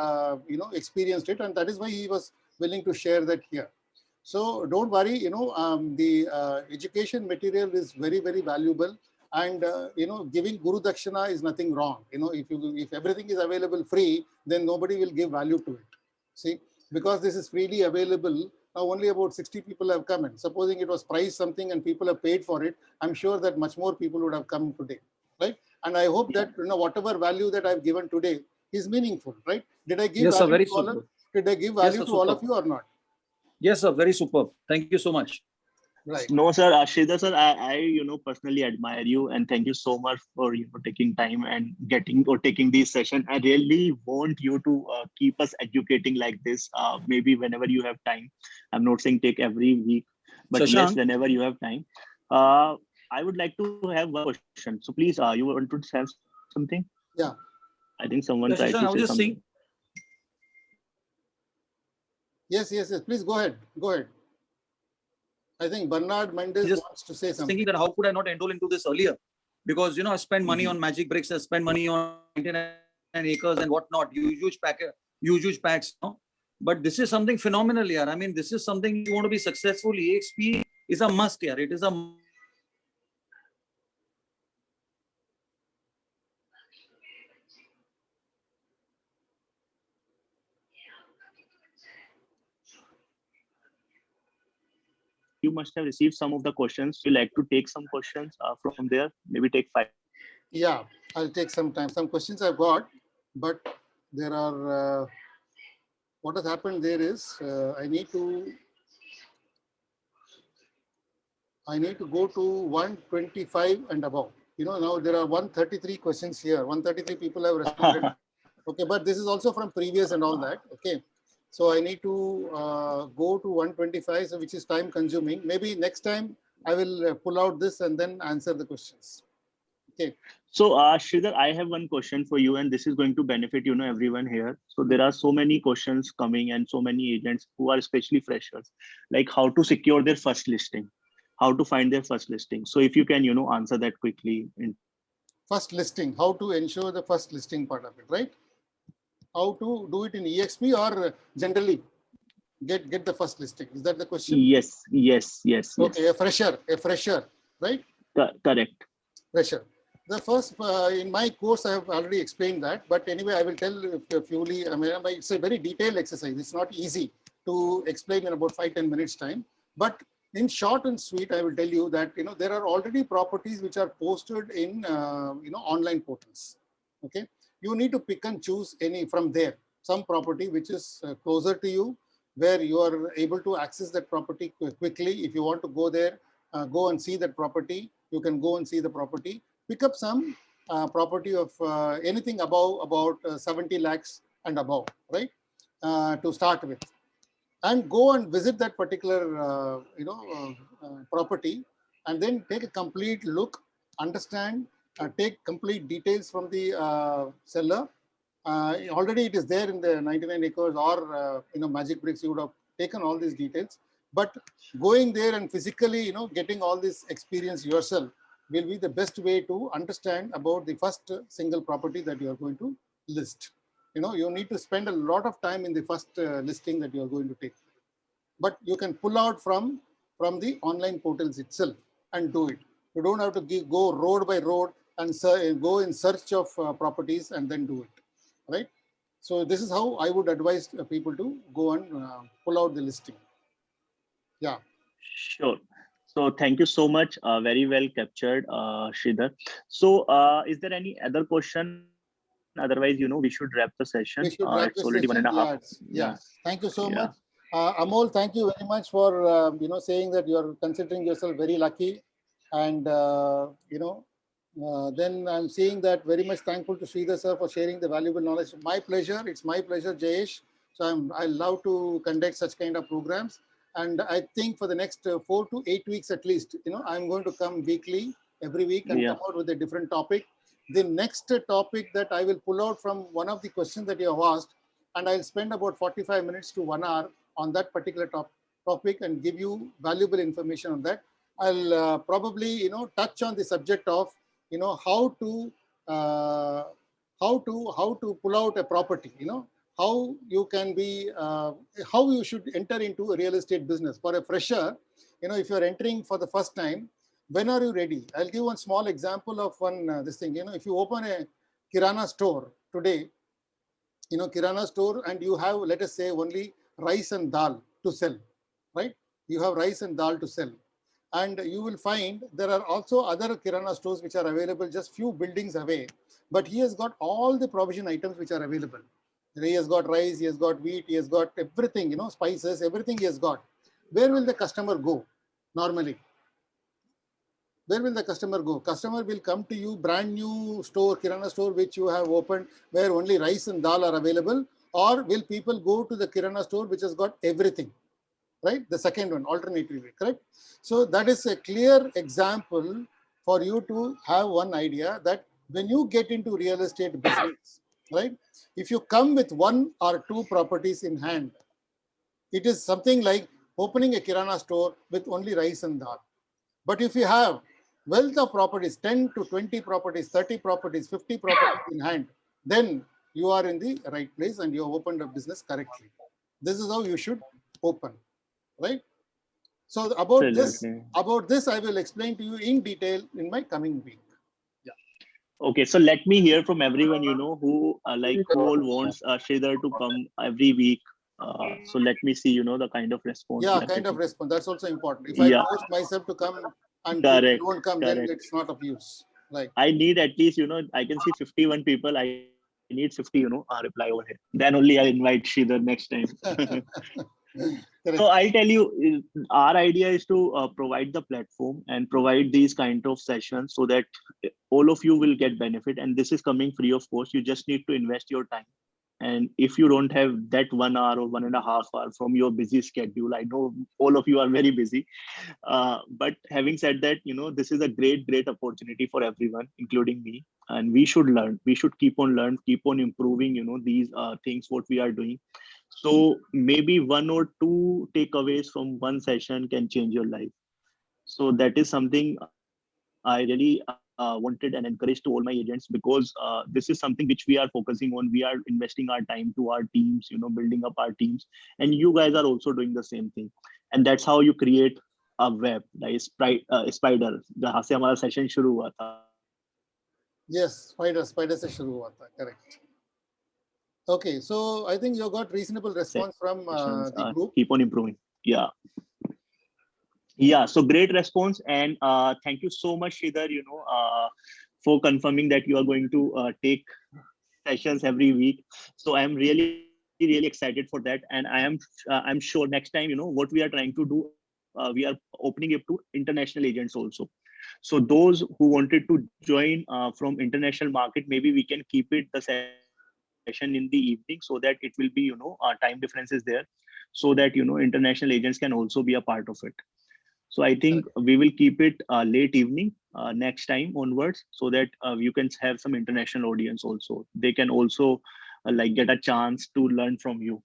S1: experienced it, and that is why he was willing to share that here. So don't worry, the education material is very, very valuable, and giving Guru Dakshina is nothing wrong. If everything is available free, then nobody will give value to it. See, because this is freely available. Now only about 60 people have come in. Supposing it was priced something and people have paid for it, I'm sure that much more people would have come today, right? And I hope that whatever value that I've given today is meaningful, right? Did I give
S5: Yes, sir,
S1: value
S5: very
S1: to all
S5: superb.
S1: Did I give
S5: Yes,
S1: value
S5: sir,
S1: to all of
S5: superb.
S1: you or not?
S5: Yes, sir, very superb. Thank you so much.
S1: Right.
S3: No, sir, Sridhar sir, I personally admire you, and thank you so much for taking time and taking this session. I really want you to keep us educating like this. Maybe whenever you have time. I'm not saying take every week, but yes,
S5: Shashank,
S3: whenever you have time. I would like to have one question. So please, you want to have something?
S1: Yeah.
S3: I think someone
S5: yeah,
S3: tried
S5: Shashank,
S3: to
S5: I was
S3: say
S5: just
S3: something.
S5: saying,
S1: Yes. Please go ahead. Go ahead. I think Bernard Mendes
S5: just
S1: wants to say something.
S5: thinking that how could I not enroll into this earlier? Because I spend money on Magic Bricks, I spend money on 99 acres and whatnot, huge packs. But this is something phenomenal here. I mean, this is something you want to be successful. EXP is a must here. It is a
S3: You must have received some of the questions. You like to take some questions from there? Maybe take 5.
S1: Yeah, I'll take some time. Some questions I've got, but there are, what has happened there is, I need to go to 125 and above. Now there are 133 questions here. 133 people have responded. Okay, but this is also from previous and all that. Okay, so I need to go to 125, so which is time consuming. Maybe next time I will pull out this and then answer the questions. Okay.
S3: So, Sridhar, I have one question for you, and this is going to benefit everyone here. So there are so many questions coming, and so many agents who are especially freshers, like how to secure their first listing, how to find their first listing. So if you can, answer that quickly.
S1: First listing, how to ensure the first listing part of it, right? How to do it in EXP or generally get the first listing? Is that the question?
S3: Yes.
S1: Okay, a fresher, right?
S3: Correct.
S1: Fresher. The first, in my course, I have already explained that. But anyway, I will tell purely. I mean, it's a very detailed exercise. It's not easy to explain in about 5-10 minutes time. But in short and sweet, I will tell you that there are already properties which are posted in online portals. Okay, you need to pick and choose any from there. Some property which is closer to you, where you are able to access that property quickly. If you want to go there, go and see that property. You can go and see the property. Pick up some property of anything above about 70 lakhs and above, right? To start with, and go and visit that particular property, and then take a complete look, understand, take complete details from the seller. Already it is there in the 99 acres or Magic Bricks. You would have taken all these details, but going there and physically getting all this experience yourself will be the best way to understand about the first single property that you are going to list. You need to spend a lot of time in the first listing that you are going to take, but you can pull out from the online portals itself and do it. You don't have to go road by road and go in search of properties and then do it, right? So this is how I would advise people to go and pull out the listing. Yeah.
S3: Sure. So thank you so much. Very well captured, Sridhar. So is there any other question? Otherwise, we should wrap the session.
S1: We should wrap
S3: It's
S1: the
S3: already
S1: session.
S3: 1.5.
S1: Yeah. Thank you so
S3: Yeah.
S1: much. Amol, thank you very much for saying that you are considering yourself very lucky, and then I'm seeing that very much thankful to Sridhar sir for sharing the valuable knowledge. My pleasure. It's my pleasure, Jayesh. So I love to conduct such kind of programs, and I think for the next 4 to 8 weeks at least, I'm going to come weekly, every week, and come out with a different topic. The next topic that I will pull out from one of the questions that you have asked, and I'll spend about 45 minutes to 1 hour on that particular topic and give you valuable information on that. I'll probably touch on the subject of how to pull out a property, how you can be how you should enter into a real estate business. For a fresher, if you're entering for the first time, when are you ready? I'll give one small example of one this thing. If you open a kirana store today, kirana store, and you have, let us say, only rice and dal to sell, right? You have rice and dal to sell, and you will find there are also other kirana stores which are available just few buildings away, but he has got all the provision items which are available. He has got rice, he has got wheat, he has got everything, spices, everything he has got. Where will the customer go normally? Where will the customer go? Customer will come to you, brand new store, kirana store, which you have opened, where only rice and dal are available, or will people go to the kirana store which has got everything, right? The second one, alternatively, correct? So that is a clear example for you to have one idea that when you get into real estate business, right? If you come with one or two properties in hand, it is something like opening a kirana store with only rice and dal. But if you have wealth of properties, 10 to 20 properties, 30 properties, 50 properties in hand, then you are in the right place and you have opened a business correctly. This is how you should open, right? So about this, I will explain to you in detail in my coming week.
S3: Okay, so let me hear from everyone, who all wants Sridhar to come every week. So let me see, the kind of response.
S1: Yeah, kind of response. That's also important. If I force myself to come and people don't come, then it's not of use. Like
S3: I need at least, I can see 51 people. I need 50, reply over here. Then only I'll invite Sridhar next time. So I'll tell you, our idea is to provide the platform and provide these kind of sessions so that all of you will get benefit. And this is coming free of cost. You just need to invest your time. And if you don't have that 1 hour or 1.5 hours from your busy schedule, I know all of you are very busy. But having said that, this is a great opportunity for everyone, including me. And we should learn. We should keep on learning, keep on improving, these things, what we are doing. So maybe 1 or 2 takeaways from one session can change your life. So that is something I really wanted and encouraged to all my agents, because this is something which we are focusing on. We are investing our time to our teams, building up our teams, and you guys are also doing the same thing. And that's how you create a web, like spider. जहाँ से हमारा session शुरू हुआ था.
S1: Yes, spider से शुरू हुआ था, correct. Okay, so I think you got reasonable response from the group.
S3: Keep on improving. Yeah, so great response, and thank you so much, Sridhar, for confirming that you are going to take sessions every week. So I'm really excited for that, and I'm sure next time, what we are trying to do, we are opening it to international agents also. So those who wanted to join from international market, maybe we can keep it the session in the evening, so that it will be, time differences there, so that, international agents can also be a part of it. So I think we will keep it late evening next time onwards, so that you can have some international audience also. They can also get a chance to learn from you.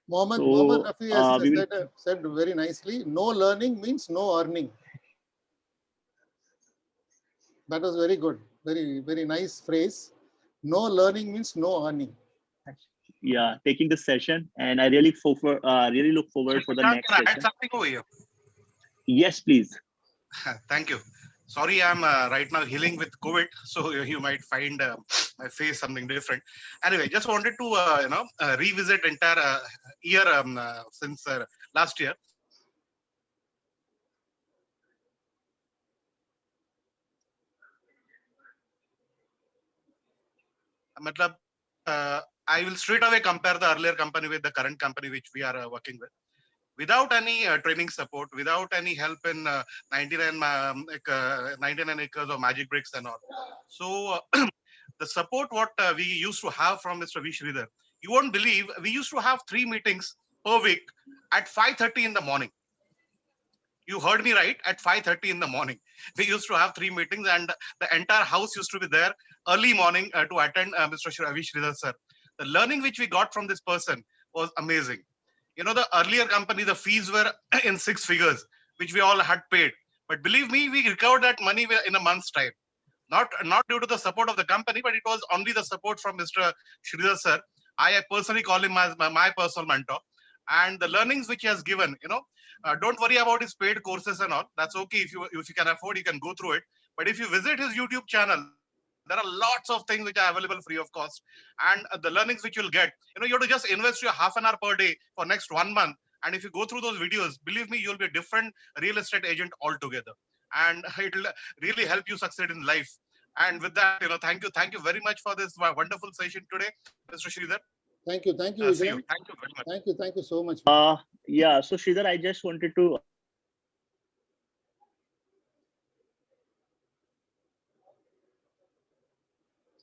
S1: Mohammed Rafi has said very nicely, no learning means no earning. That was very good. Very, very nice phrase. No learning means no earning.
S3: Yeah, taking the session, and I really look forward for the next session.
S6: Can I add something over here?
S3: Yes, please.
S6: Thank you. Sorry, I'm right now healing with COVID, so you might find my face something different. Anyway, just wanted to revisit entire year since last year. I will straight away compare the earlier company with the current company which we are working with. Without any training support, without any help in 99 acres of magic bricks and all. So the support what we used to have from Mr. V. Sridhar, you won't believe, we used to have 3 meetings per week at 5:30 in the morning. You heard me right, at 5:30 in the morning. We used to have 3 meetings, and the entire house used to be there early morning to attend Mr. V. Sridhar sir. The learning which we got from this person was amazing. You know, the earlier company, the fees were in 6 figures, which we all had paid. But believe me, we recovered that money in a month's time. Not due to the support of the company, but it was only the support from Mr. Sridhar sir. I personally call him as my personal mentor. And the learnings which he has given, you know, don't worry about his paid courses and all. That's okay. If you can afford, you can go through it. But if you visit his YouTube channel, there are lots of things which are available free of cost. And the learnings which you'll get, you know, you have to just invest your half an hour per day for next 1 month. And if you go through those videos, believe me, you'll be a different real estate agent altogether. And it will really help you succeed in life. And with that, you know, thank you very much for this wonderful session today, Mr. Sridhar.
S1: Thank you. Thank you,
S6: See
S1: Vijay.
S6: you. Thank you very much.
S1: Thank you so much.
S3: Yeah, so Sridhar, I just wanted to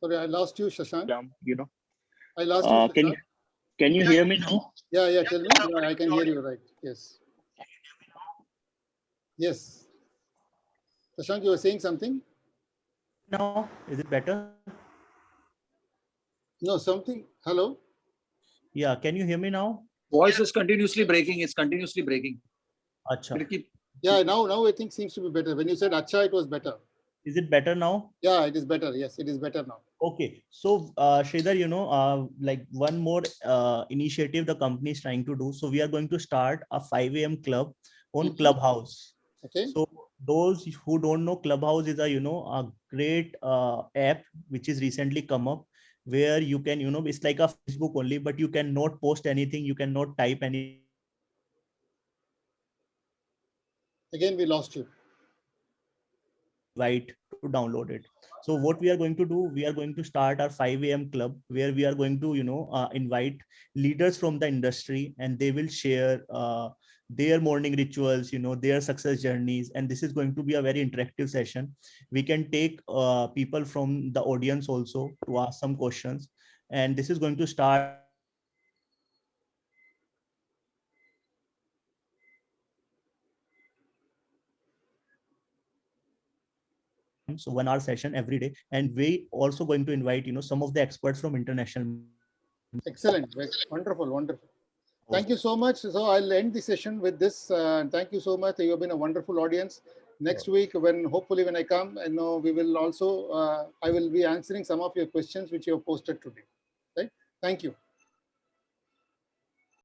S1: Sorry, I lost you, Shashank.
S3: you know,
S1: I lost you, Shashank.
S3: can you hear me now?
S1: Yeah, tell me. Yeah, I can hear you, right. Yes. Yes. Shashank, you were saying something?
S7: Now, is it better?
S1: No, something. Hello?
S7: Yeah, can you hear me now?
S5: Voice is continuously breaking. It's continuously breaking.
S7: Acha.
S5: It'll keep-
S1: Yeah, now I think seems to be better. When you said Acha, it was better.
S7: Is it better now?
S1: Yeah, it is better. Yes, it is better now.
S7: Okay. So, Sridhar, you know, like one more initiative the company is trying to do. So we are going to start a 5 a.m. club on
S1: Mhm.
S7: Clubhouse.
S1: Okay.
S7: So those who don't know, Clubhouse is a great app which is recently come up, where you can, it's like a Facebook only, but you cannot post anything, you cannot type any.
S1: Again, we lost you.
S7: Right, to download it. So what we are going to do, we are going to start our 5 a.m. club, where we are going to invite leaders from the industry, and they will share their morning rituals, their success journeys. And this is going to be a very interactive session. We can take people from the audience also to ask some questions, and this is going to start so 1 hour session every day. And we also going to invite some of the experts from international.
S1: Excellent. Wonderful. Thank you so much. So I'll end the session with this. Thank you so much. You have been a wonderful audience. Next week, hopefully when I come, we will also, I will be answering some of your questions which you have posted today. Right? Thank you.